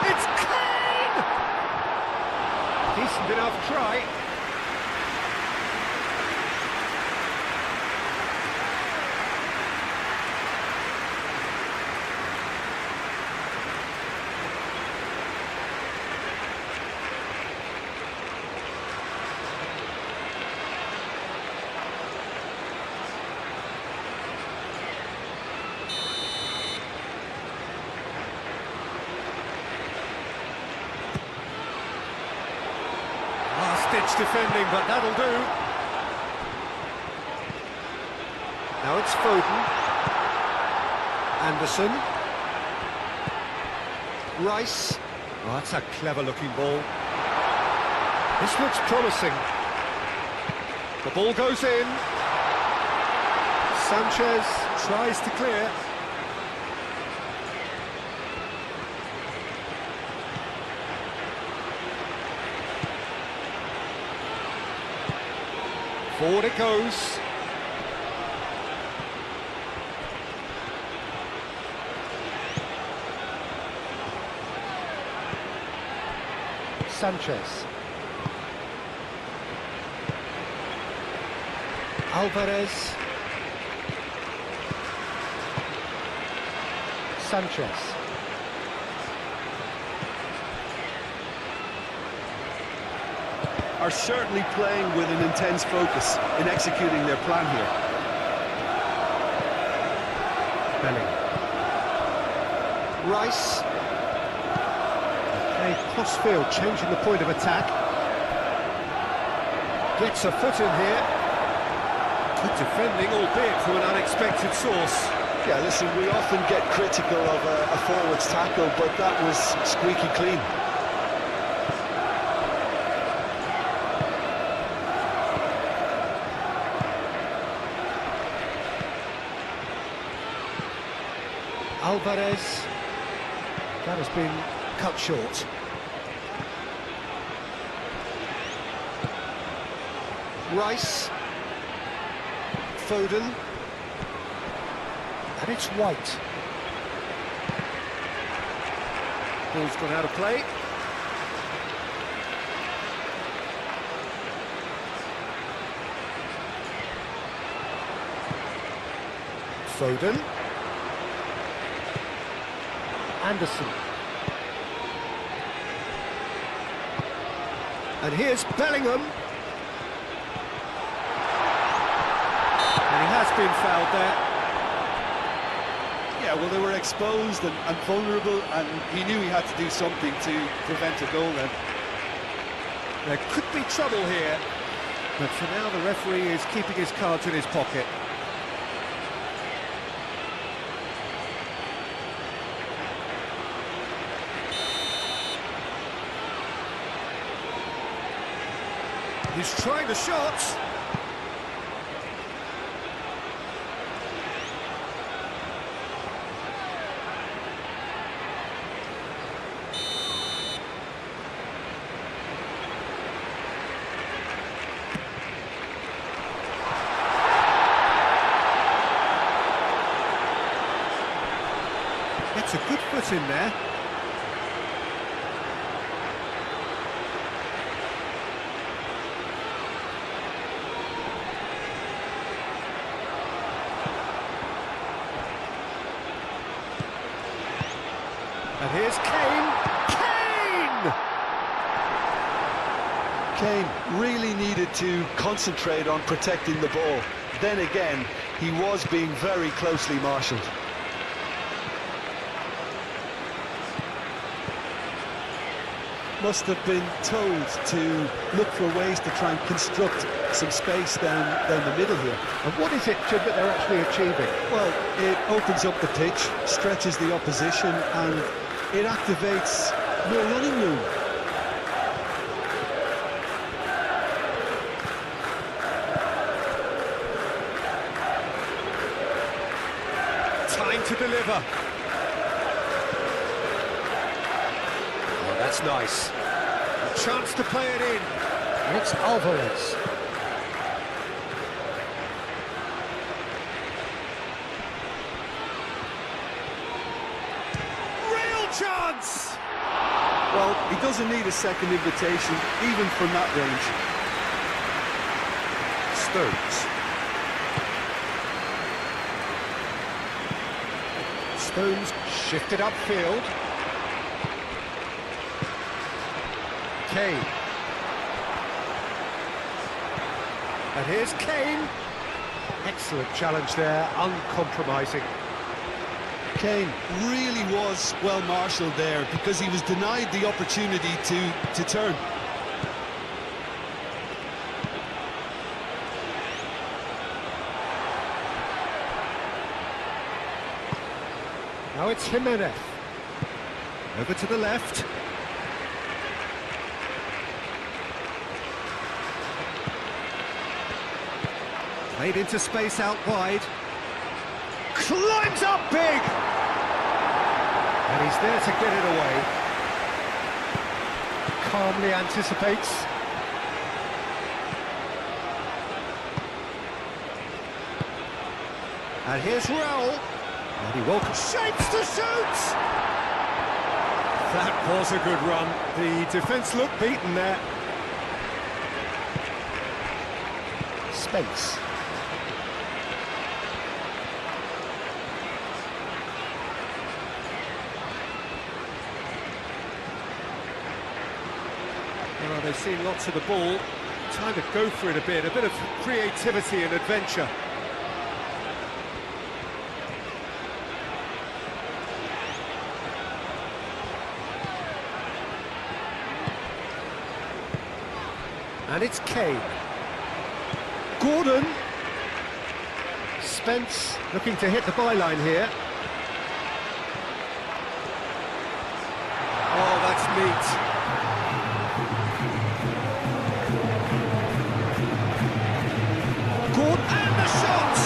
It's Kane! Decent enough try. Last-ditch defending, but that'll do. Now it's Foden. Anderson. Rice. Oh, that's a clever-looking ball. This looks promising. The ball goes in. Sanchez tries to clear. Forward it goes. Sanchez. Alvarez. Sanchez. Are certainly playing with an intense focus in executing their plan here. Belling. Rice. A crossfield, changing the point of attack. Gets a foot in here. Good defending, albeit from an unexpected source. Yeah, listen, we often get critical of a forward's tackle, but that was squeaky clean. Alvarez. That has been cut short. Rice. Foden. And it's White. Ball's gone out of play. Foden. Anderson. And here's Bellingham. And he has been fouled there. Yeah, well, they were exposed and vulnerable, and he knew he had to do something to prevent a goal then. There could be trouble here, but for now the referee is keeping his cards in his pocket. He's trying the shot. Gets a good foot in there. And here's Kane. Kane really needed to concentrate on protecting the ball. Then again, he was being very closely marshalled. Must have been told to look for ways to try and construct some space down the middle here. And what is it, Jim, that they're actually achieving? Well, it opens up the pitch, stretches the opposition, and it activates more running room. Time to deliver. Oh, that's nice. A chance to play it in. And it's Alvarez. Real chance! Well, he doesn't need a second invitation, even from that range. Stones shifted upfield. Kane. And here's Kane. Excellent challenge there, uncompromising. Kane really was well marshalled there because he was denied the opportunity to turn. Now it's Jimenez. Over to the left. Played into space out wide. Climbs up big! And he's there to get it away. Calmly anticipates. And here's Raul. And he welcomes shapes to shoot! That was a good run. The defence looked beaten there. Spence. Well, they've seen lots of the ball. Time to go for it a bit of creativity and adventure. And it's Kane. Gordon. Spence looking to hit the byline here. Oh, that's neat. Gordon and the shot!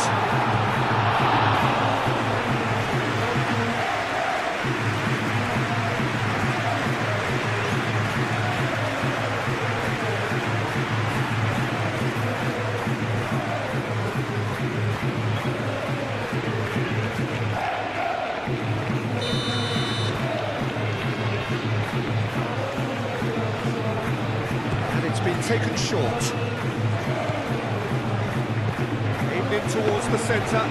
Been taken short. Aimed in towards the centre.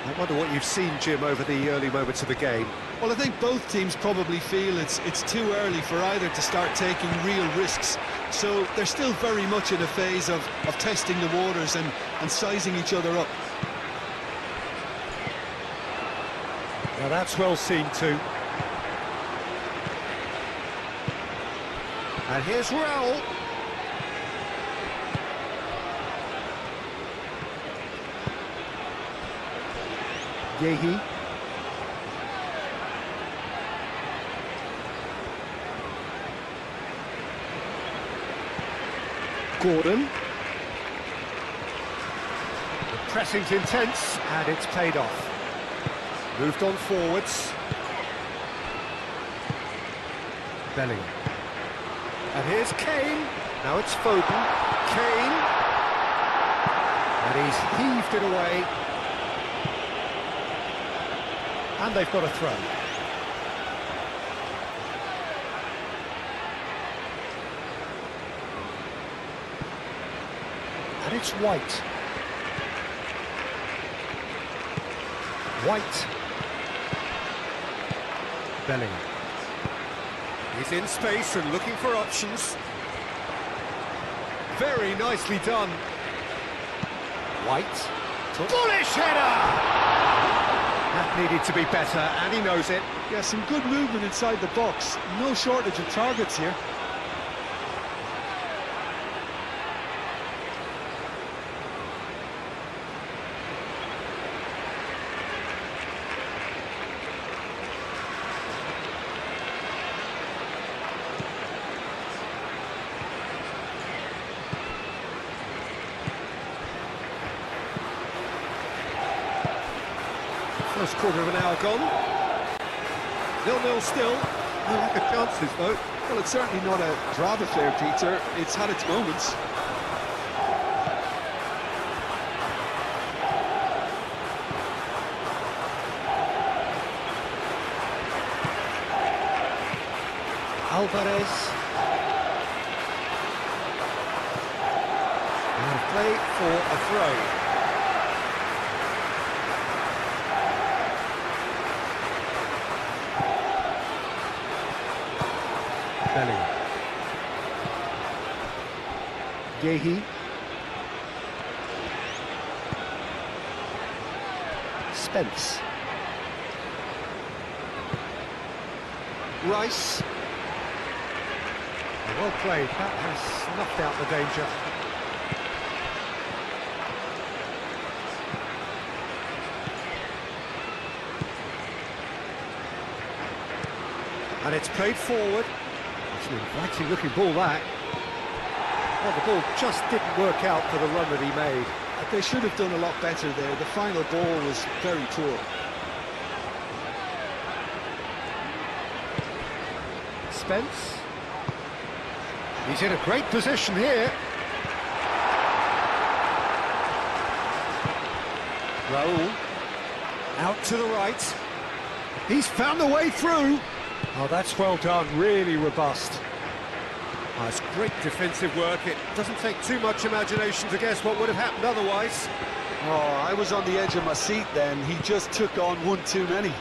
I wonder what you've seen, Jim, over the early moments of the game. Well, I think both teams probably feel it's too early for either to start taking real risks. So they're still very much in a phase of testing the waters and sizing each other up. Now that's well seen too. And here's Raul. Yehi. Gordon. The pressing's intense, and it's paid off. Moved on forwards. Bellingham. And here's Kane. Now it's Foden. Kane. And he's heaved it away. And they've got a throw. And it's White. White. Bellingham. He's in space and looking for options. Very nicely done. White. Bullish header! That needed to be better, and he knows it. Yeah, some good movement inside the box. No shortage of targets here. First quarter of an hour gone. 0-0 still. No lack of chances, though. Well, it's certainly not a drab affair, Peter. It's had its moments. Alvarez. And play for a throw. Bellingham. Yehi. Spence. Rice. Well played, that has snuffed out the danger. And it's played forward. It's an inviting looking ball, that. Well, the ball just didn't work out for the run that he made. They should have done a lot better there. The final ball was very poor. Spence. He's in a great position here. Raul. Out to the right. He's found the way through. Oh, that's well done, really robust. Oh, it's great defensive work. It doesn't take too much imagination to guess what would have happened otherwise. Oh, I was on the edge of my seat then. He just took on one too many.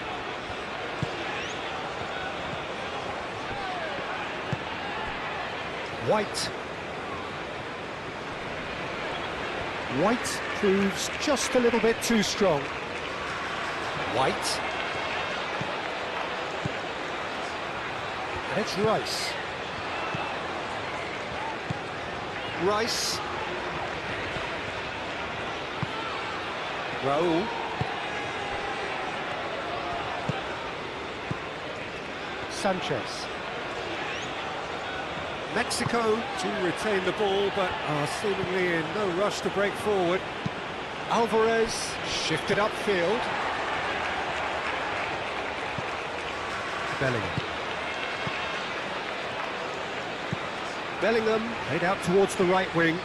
White. White proves just a little bit too strong. White. And it's Rice. Rice. Raul. Sanchez. Mexico to retain the ball, but are seemingly in no rush to break forward. Alvarez shifted upfield. Bellingham played out towards the right wing.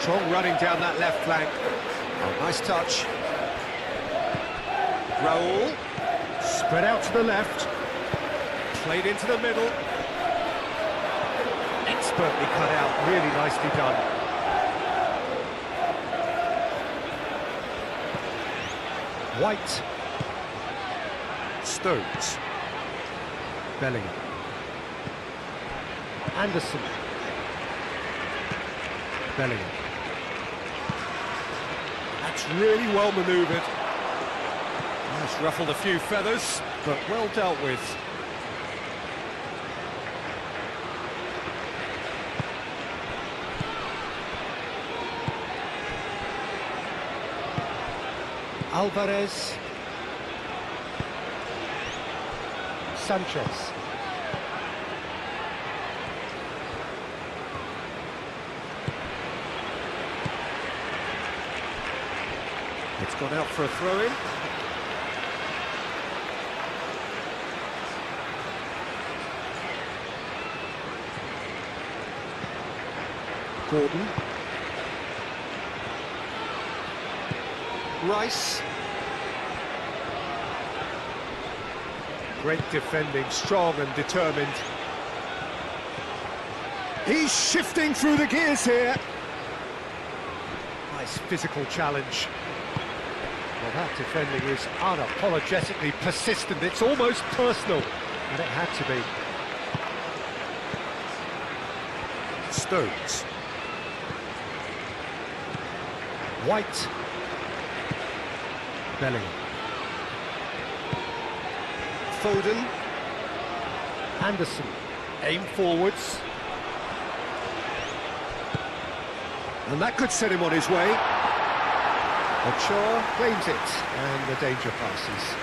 Strong running down that left flank. Oh, nice touch. Raul. Spread out to the left. Played into the middle. Expertly cut out, really nicely done. White. Stones. Bellingham. Anderson. Bellingham. That's really well manoeuvred. That's ruffled a few feathers, but well dealt with. Alvarez. Sanchez. It's gone out for a throw-in. Gordon. Rice. Great defending, strong and determined. He's shifting through the gears here. Nice physical challenge. Well, that defending is unapologetically persistent. It's almost personal, and it had to be. Stones. White. Bellingham. Foden. Anderson. Aim forwards. And that could set him on his way. Ochoa claims it, and the danger passes.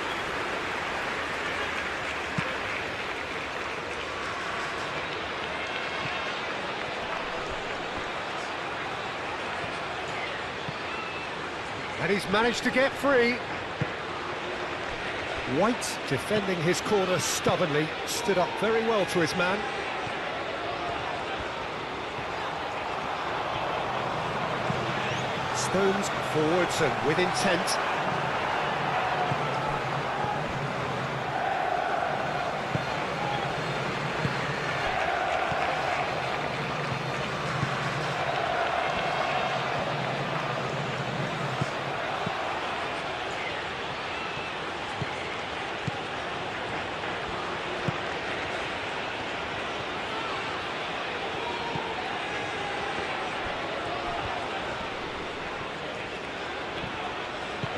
And he's managed to get free. White, defending his corner stubbornly, stood up very well to his man. Stones forwards and with intent.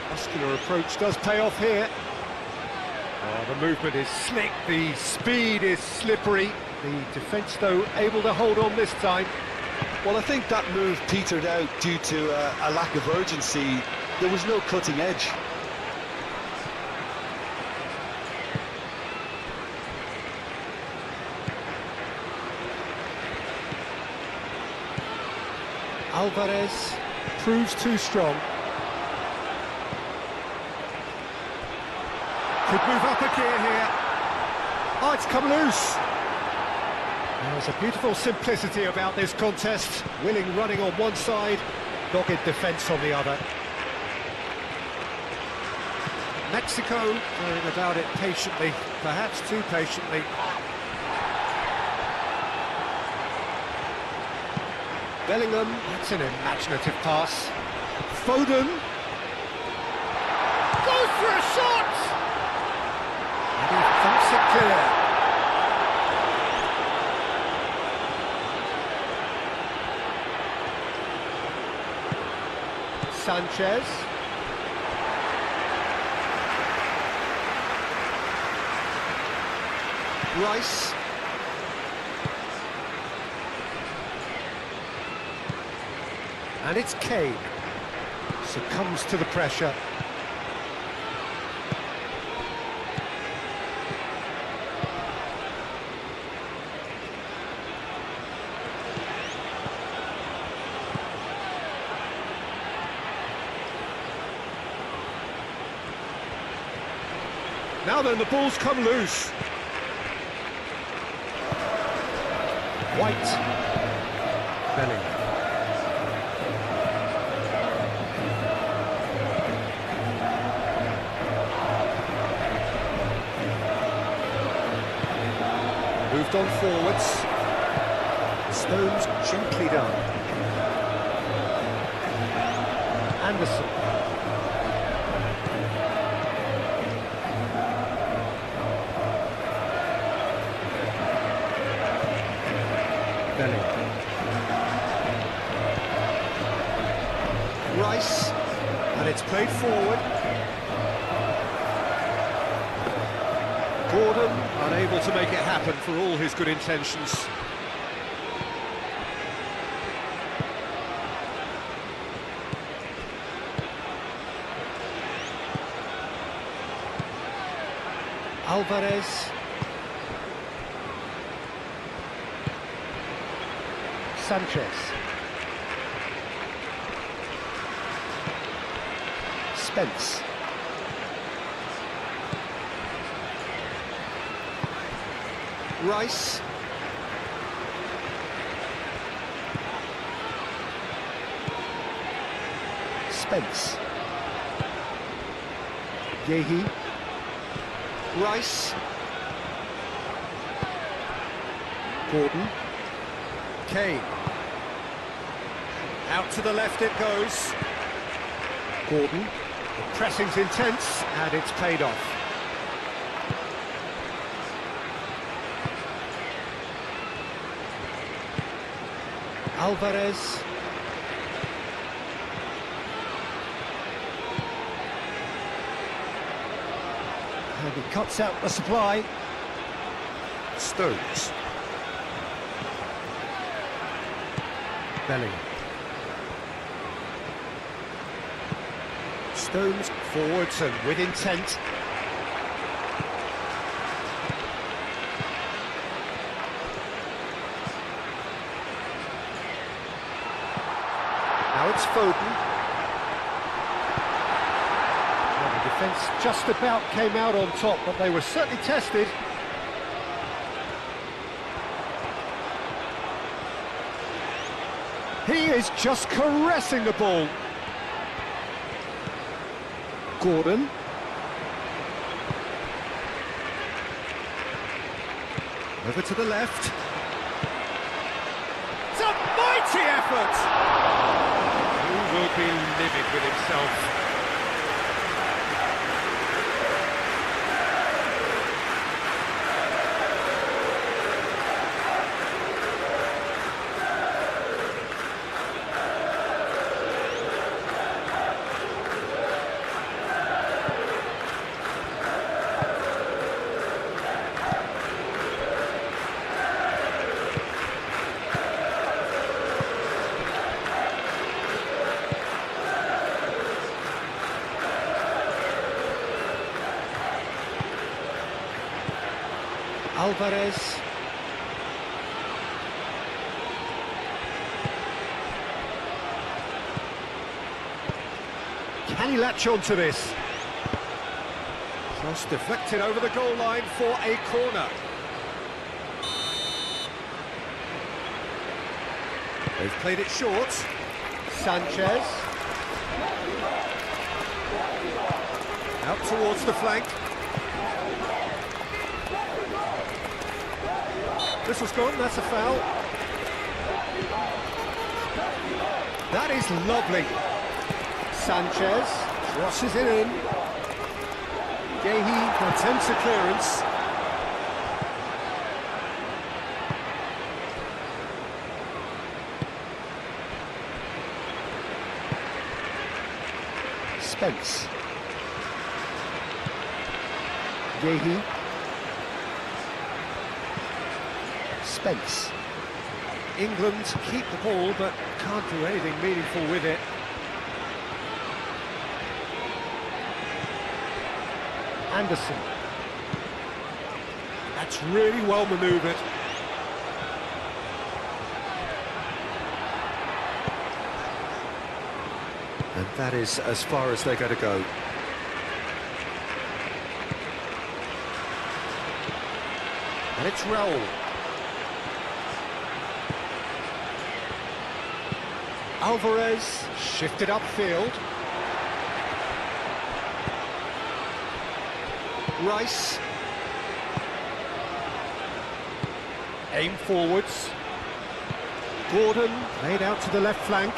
Muscular approach does pay off here. Oh, the movement is slick, the speed is slippery. The defence, though, able to hold on this time. Well, I think that move petered out due to a lack of urgency. There was no cutting edge. Alvarez proves too strong. Could move up a gear here. Oh, it's come loose. There's a beautiful simplicity about this contest. Willing running on one side, dogged defence on the other. Mexico going about it patiently, perhaps too patiently. Bellingham, that's an imaginative pass. Foden. Goes for a shot! And he thumps it clear. Sanchez. Rice. And it's Kane. Succumbs to the pressure. Now then, the ball's come loose. White. Bellingham. Moved on forwards. Stones gently done. Anderson. Bellingham. Rice. And it's played forward. Gordon unable to make it happen for all his good intentions. Alvarez. Sanchez. Spence. Rice. Spence. Yehi. Rice. Gordon. Kane. Out to the left it goes. Gordon. The pressing's intense and it's paid off. Alvarez. And he cuts out the supply. Stones. Bellingham. Stones forwards and with intent. Now it's Foden. Well, the defence just about came out on top, but they were certainly tested. He is just caressing the ball. Gordon. Over to the left. It's a mighty effort! Who will be livid with himself? Alvarez. Can he latch on to this? Cross deflected over the goal line for a corner. They've played it short. Sanchez. Out towards the flank. This was gone, that's a foul. That is lovely. Sanchez crosses it in. Gehi attempts a clearance. Spence. Gehi. Spence. England keep the ball but can't do anything meaningful with it. Anderson. That's really well manoeuvred. And that is as far as they're going to go. And it's Raul. Alvarez shifted upfield. Rice. Aim forwards. Gordon played out to the left flank.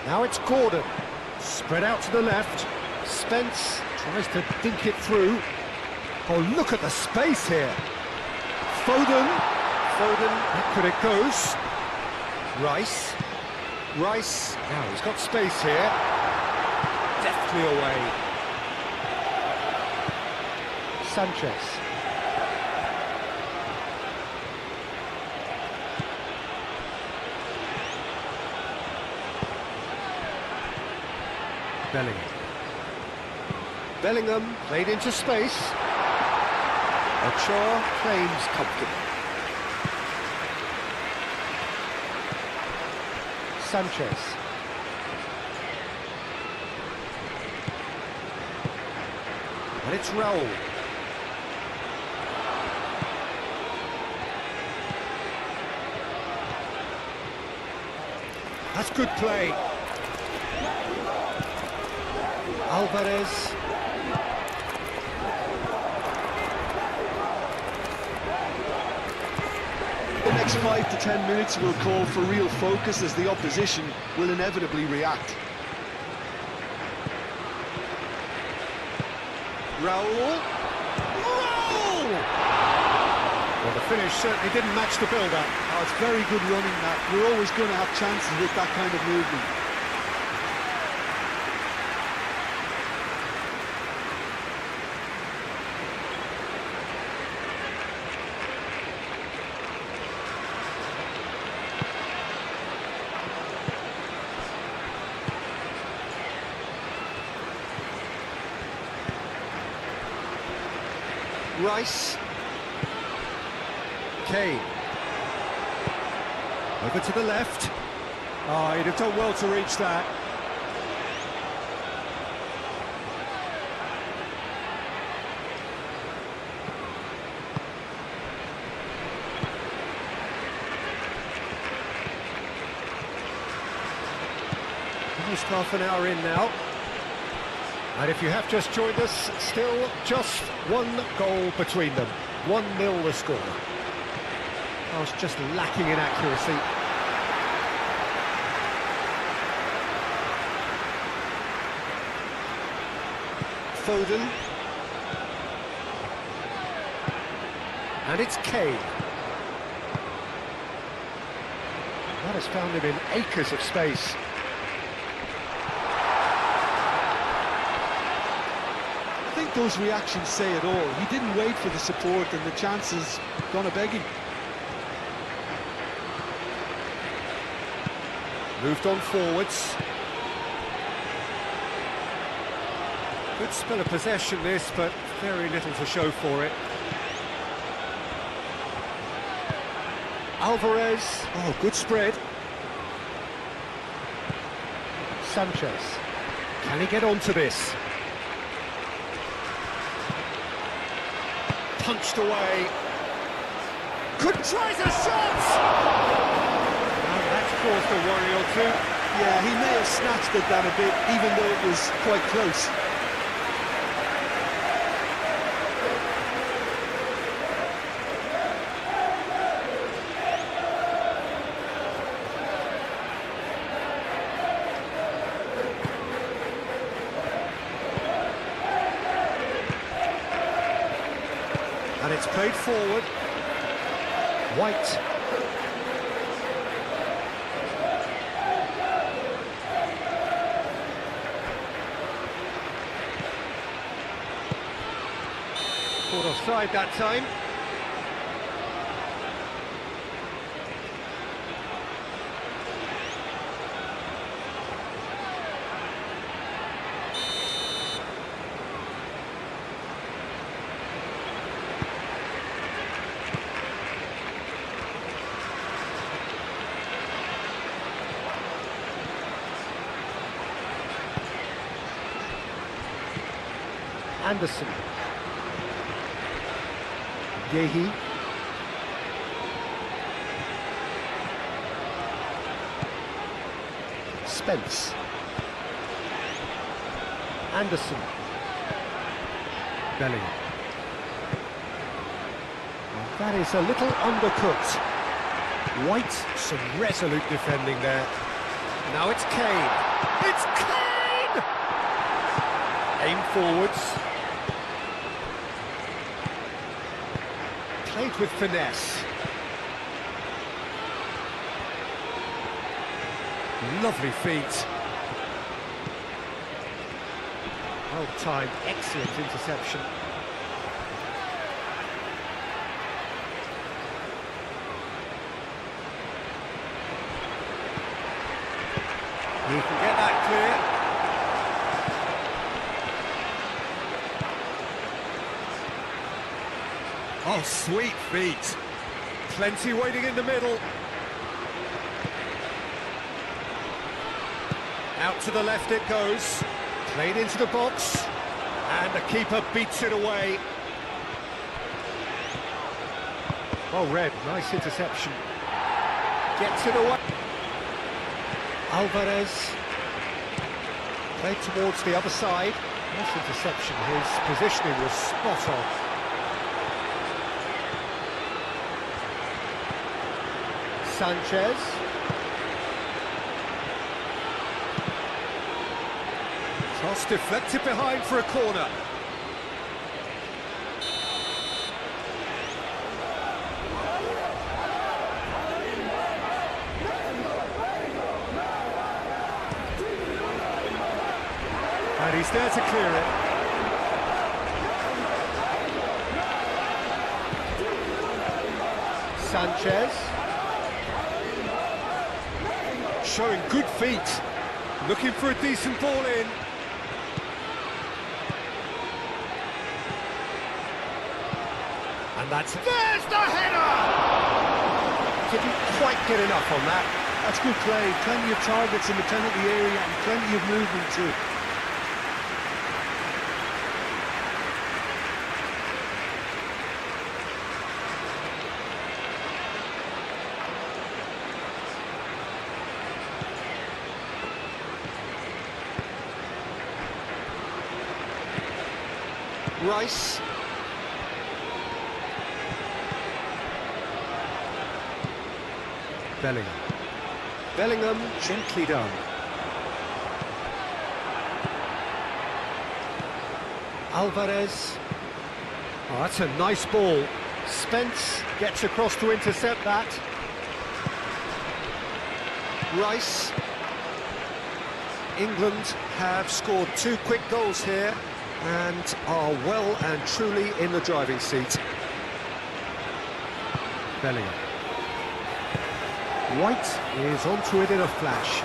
Now it's Gordon. Spread out to the left. Spence tries to dink it through. Oh, look at the space here. Foden. Back it goes. Rice. Now he's got space here. Deftly away. Sanchez. Bellingham played into space. Ochoa claims comfortable. Sanchez. And it's Raul. That's good play. Alvarez. The next 5 to 10 minutes will call for real focus as the opposition will inevitably react. Raul! Well, the finish certainly didn't match the build-up. Oh, it's very good running, that. You're always going to have chances with that kind of movement. Rice. Kane. Over to the left. Oh, he'd have done well to reach that. Almost half an hour in now. And if you have just joined us, still just one goal between them. 1-0 the score. I was just lacking in accuracy. Foden. And it's Kane. That has found him in acres of space. I think those reactions say it all. He didn't wait for the support and the chances gone a-begging. Moved on forwards. Good spell of possession this, but Very little to show for it. Alvarez. Oh, good spread. Sanchez. Can he get onto this? Punched away. Tries a shot! And that's caused a worry or two. Yeah, he may have snatched at that a bit, even though it was quite close. And it's played forward. White. Caught offside that time. Anderson. Gehi. Spence. Anderson. Bellingham. Well, that is a little undercooked. White, some resolute defending there. Now it's Kane. It's Kane! Aim forwards. Played with finesse. Lovely feet. Well timed, excellent interception. He can get that clear. Oh, sweet feet. Plenty waiting in the middle. Out to the left it goes. Played into the box. And the keeper beats it away. Well read, nice interception. Gets it away. Alvarez. Played towards the other side. Nice interception. His positioning was spot on. Sanchez. Toss deflected behind for a corner. And he's there to clear it. Sanchez. Showing good feet. Looking for a decent ball in. And there's the header! Didn't quite get enough on that. That's good play. Plenty of targets in the penalty area and plenty of movement too. Rice. Bellingham. Bellingham, gently done. Alvarez. Oh, that's a nice ball. Spence gets across to intercept that. Rice. England have scored 2 quick goals here and are well and truly in the driving seat. Bellingham. White is onto it in a flash.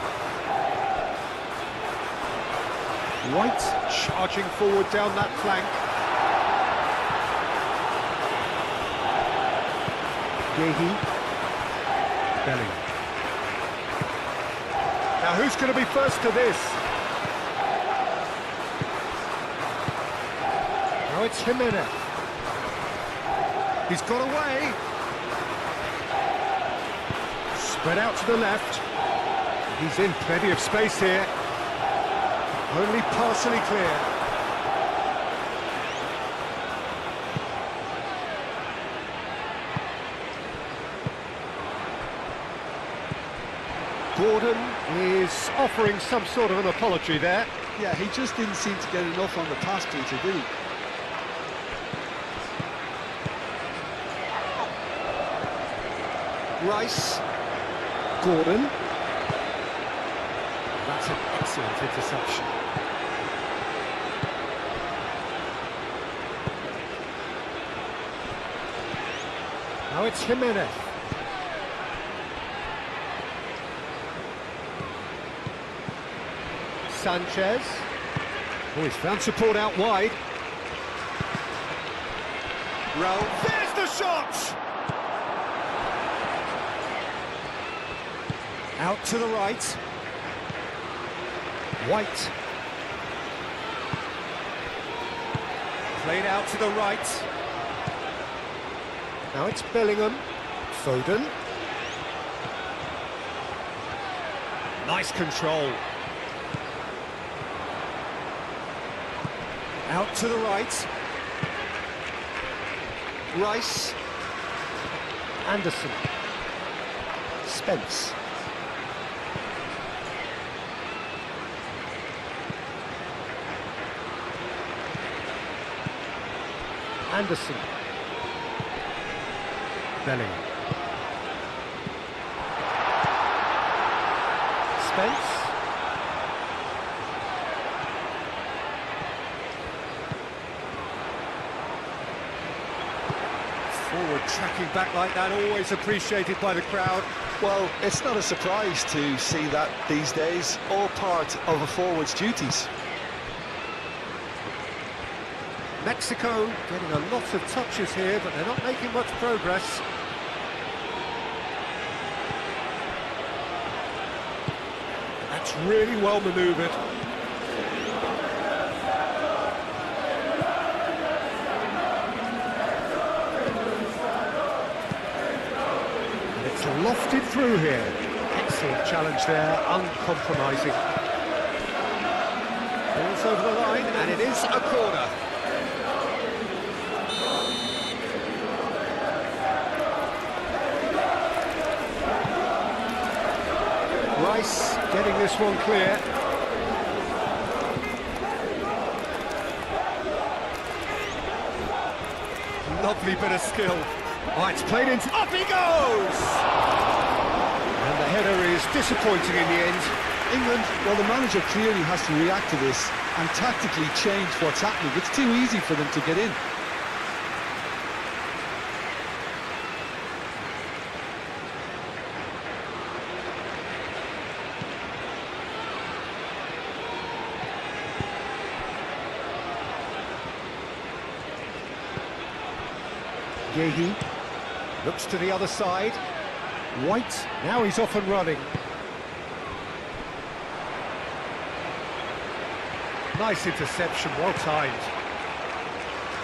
White charging forward down that flank. Yehi. Bellingham. Now who's going to be first to this? Now it's Jimenez. He's got away. Spread out to the left. He's in plenty of space here. Only partially clear. Gordon is offering some sort of an apology there. Yeah, he just didn't seem to get enough on the pass, Peter, did he? Rice. Gordon. That's an excellent interception. Now it's Jimenez. Sanchez. Oh, he's found support out wide. Raul. There's the shot! Out to the right. White. Played out to the right. Now it's Bellingham. Foden. Nice control. Out to the right. Rice. Anderson. Spence. Anderson. Bellingham. Spence. Forward tracking back like that, always appreciated by the crowd. Well, it's not a surprise to see that these days, all part of a forward's duties. Mexico getting a lot of touches here, but they're not making much progress. That's really well manoeuvred. And it's lofted through here. Excellent challenge there, uncompromising. Ball's over the line, and it is a corner. Rice getting this one clear. Lovely bit of skill. Oh, it's played into... Up he goes! And the header is disappointing in the end. England, well, the manager clearly has to react to this and tactically change what's happening. It's too easy for them to get in. Yehi looks to the other side. White, now he's off and running. Nice interception, well timed.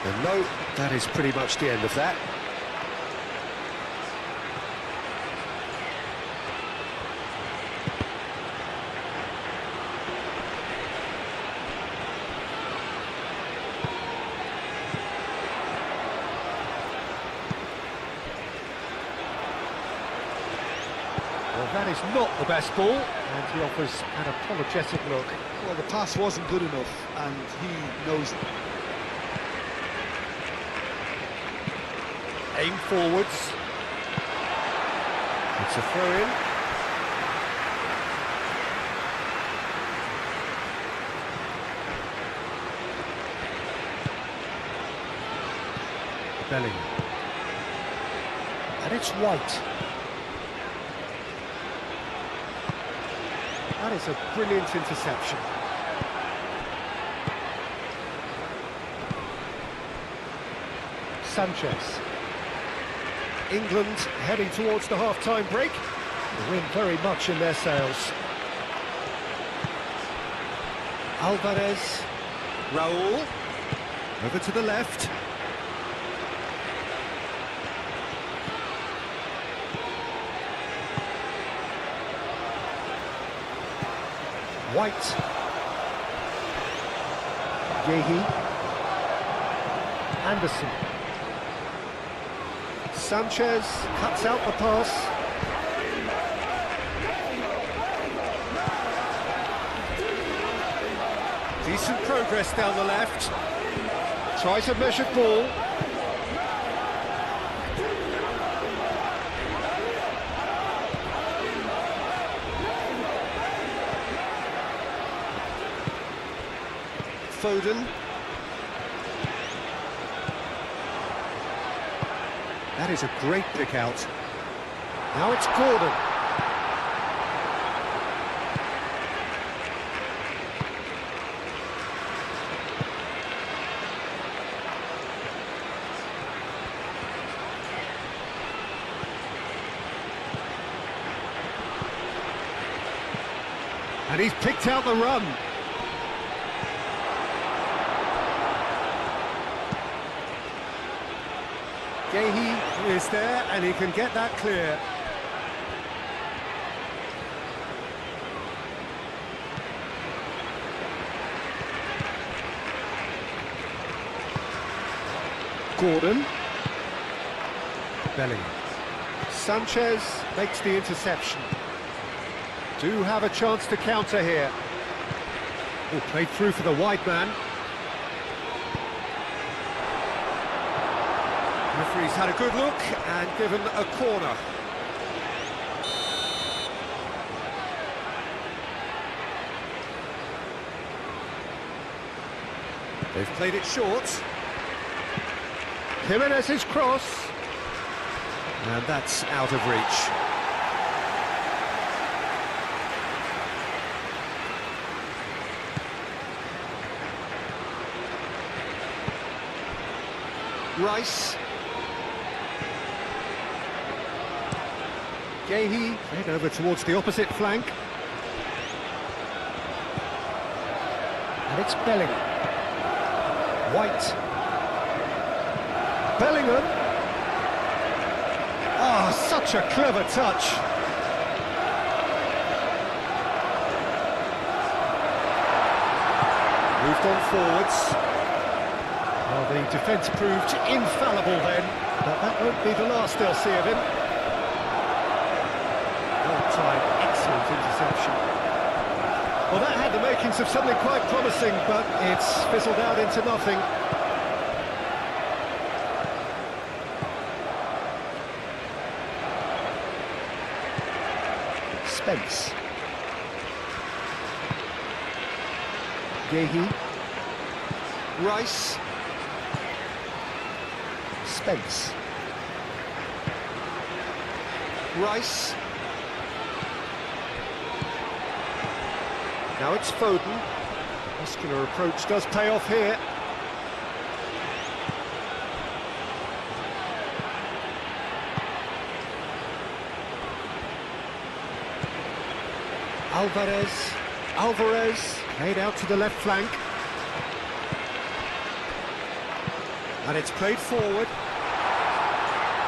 And no, that is pretty much the end of that. Well, that is not the best ball, and he offers an apologetic look. Well, the pass wasn't good enough, and he knows it. Aim forwards. It's a throw-in. Bellingham. And it's White. That is a brilliant interception. Sanchez. England heading towards the half-time break. The wind very much in their sails. Alvarez, Raul, over to the left. White. Yehi. Anderson. Sanchez cuts out the pass. Decent progress down the left. Tries a measured ball. Foden. That is a great pick out. Now it's Gordon. And he's picked out the run. Yehi is there, and he can get that clear. Gordon. Bellingham. Sanchez makes the interception. Do have a chance to counter here. Oh, played through for the wide man. Referee's had a good look and given a corner. They've played it short. Jimenez's cross. And that's out of reach. Rice. Yehi played over towards the opposite flank. And it's Bellingham. White. Bellingham. Ah, such a clever touch. Moved on forwards. Well, the defence proved infallible then, but that won't be the last they'll see of him. Well-timed, excellent interception. Well, that had the makings of something quite promising, but it's fizzled out into nothing. Spence. Yehi. Rice. Spence. Rice. Now it's Foden. Muscular approach does pay off here. Alvarez played out to the left flank. And it's played forward.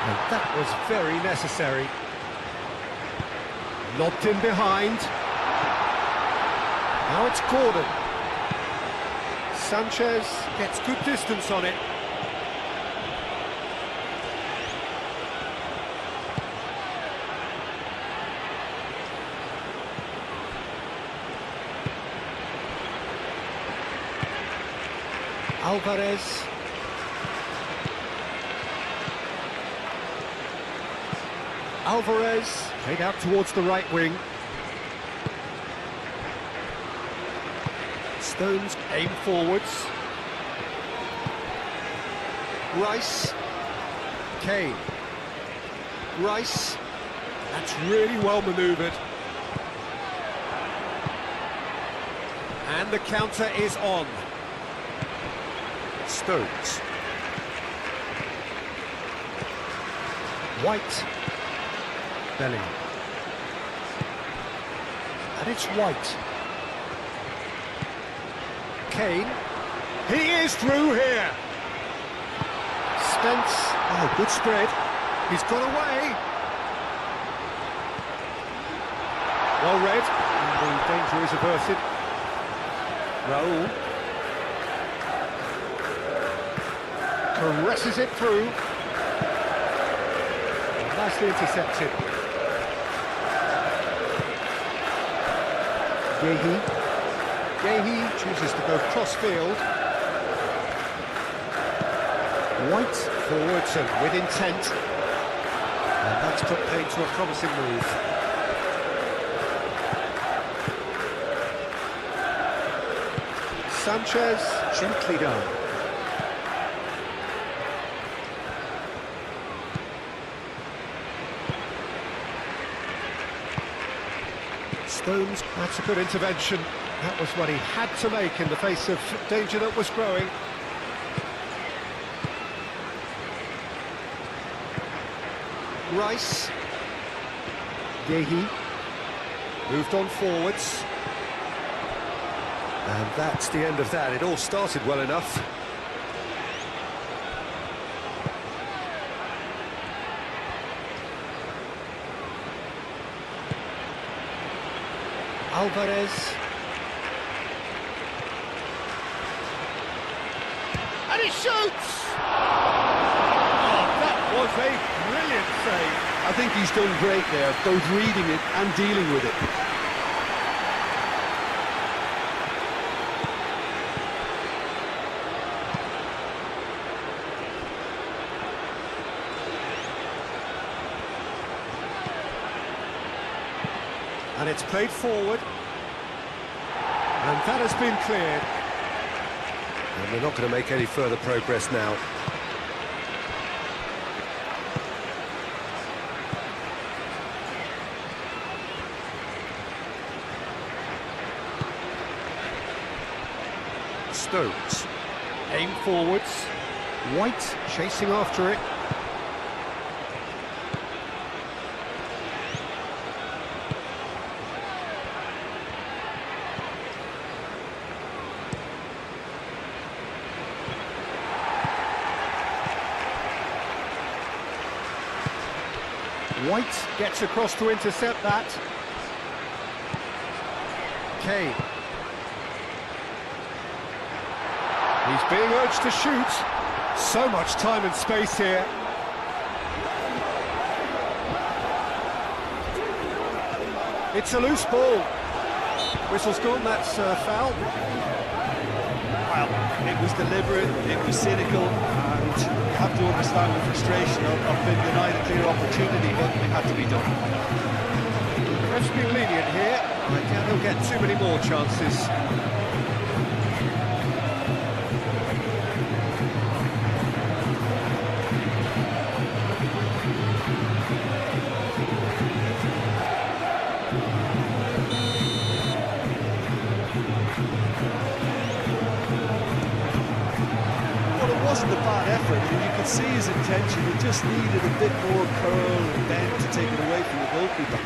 And that was very necessary. Lobbed in behind. Now it's Gordon. Sanchez gets good distance on it. Alvarez. Alvarez played out towards the right wing. Stones aim forwards. Rice. Kane. Rice. That's really well manoeuvred. And the counter is on. Stones. White. Bellingham. And it's White. Kane. He is through here. Spence. Oh, good spread. He's got away. Well read. And the danger is averted. Raul. Caresses it through. Nicely intercepted. Gehi chooses to go cross-field. White forwards and with intent. And that's put paid to a promising move. Sanchez, gently done. Stones, that's a good intervention. That was what he had to make in the face of danger that was growing. Rice. Gehi. Moved on forwards. And that's the end of that. It all started well enough. Alvarez. And he shoots! Oh, that was a brilliant save. I think he's done great there, both reading it and dealing with it. And it's played forward. And that has been cleared. And they're not going to make any further progress now. Stones. Aim forwards. White chasing after it. White gets across to intercept that. Kane. He's being urged to shoot. So much time and space here. It's a loose ball. Whistle's gone, that's foul. Well, it was deliberate, it was cynical, and you have to understand the frustration of being denied a clear opportunity, but it had to be done. Ref's been lenient here. I doubt he'll get too many more chances. Wasn't a bad effort. I mean, you could see his intention. It just needed a bit more curl and bend to take it away from the goalkeeper.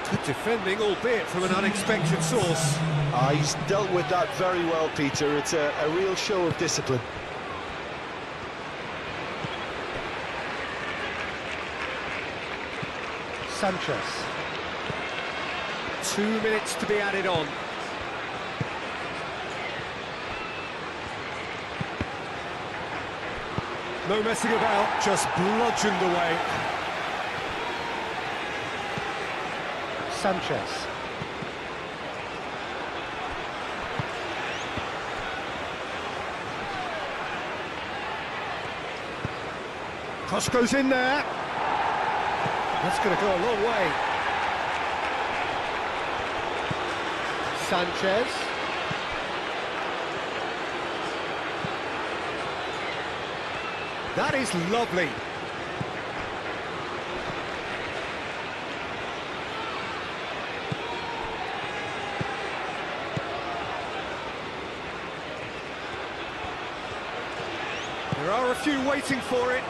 Good defending, albeit from an unexpected source. He's dealt with that very well, Peter. It's a real show of discipline. Sanchez. 2 minutes to be added on. No messing about, just bludgeoned away. Sanchez. Cross goes in there. That's going to go a long way. Sanchez. That is lovely. There are a few waiting for it.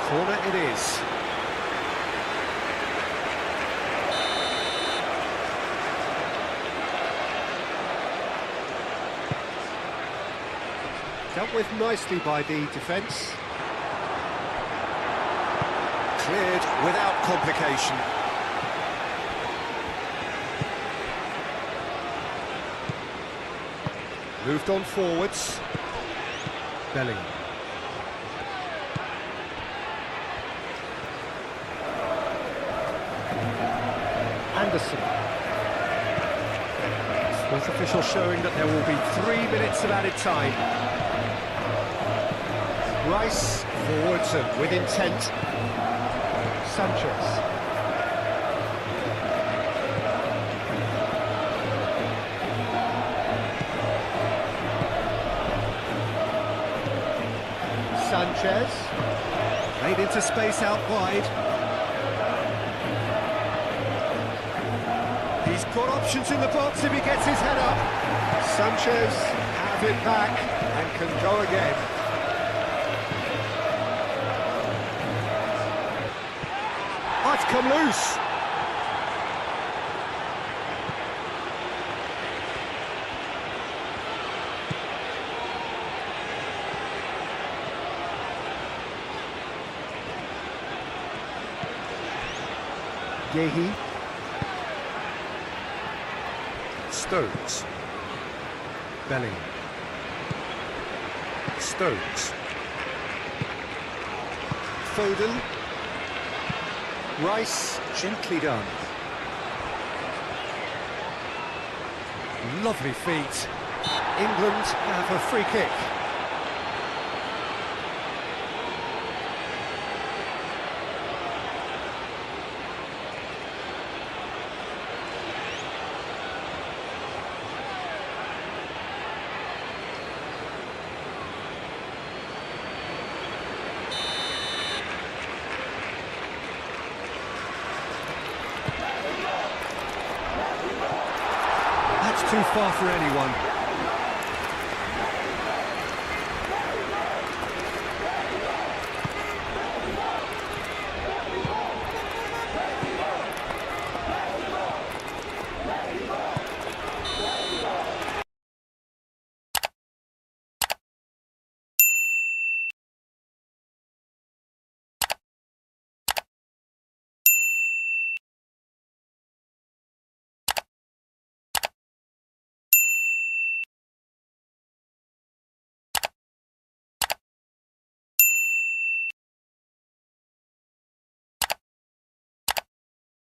Corner it is. Dealt with nicely by the defence. Cleared without complication. Moved on forwards. Belling. Anderson. Fourth official showing that there will be 3 minutes of added time. Rice forwards and with intent. Sanchez. Sanchez. Made into space out wide. He's got options in the box if he gets his head up. Sanchez have it back and can go again. Oh, it's come loose. Yehi. Stokes. Belling. Stokes. Foden. Rice, gently done. Lovely feet. England have a free kick. Too far for anyone.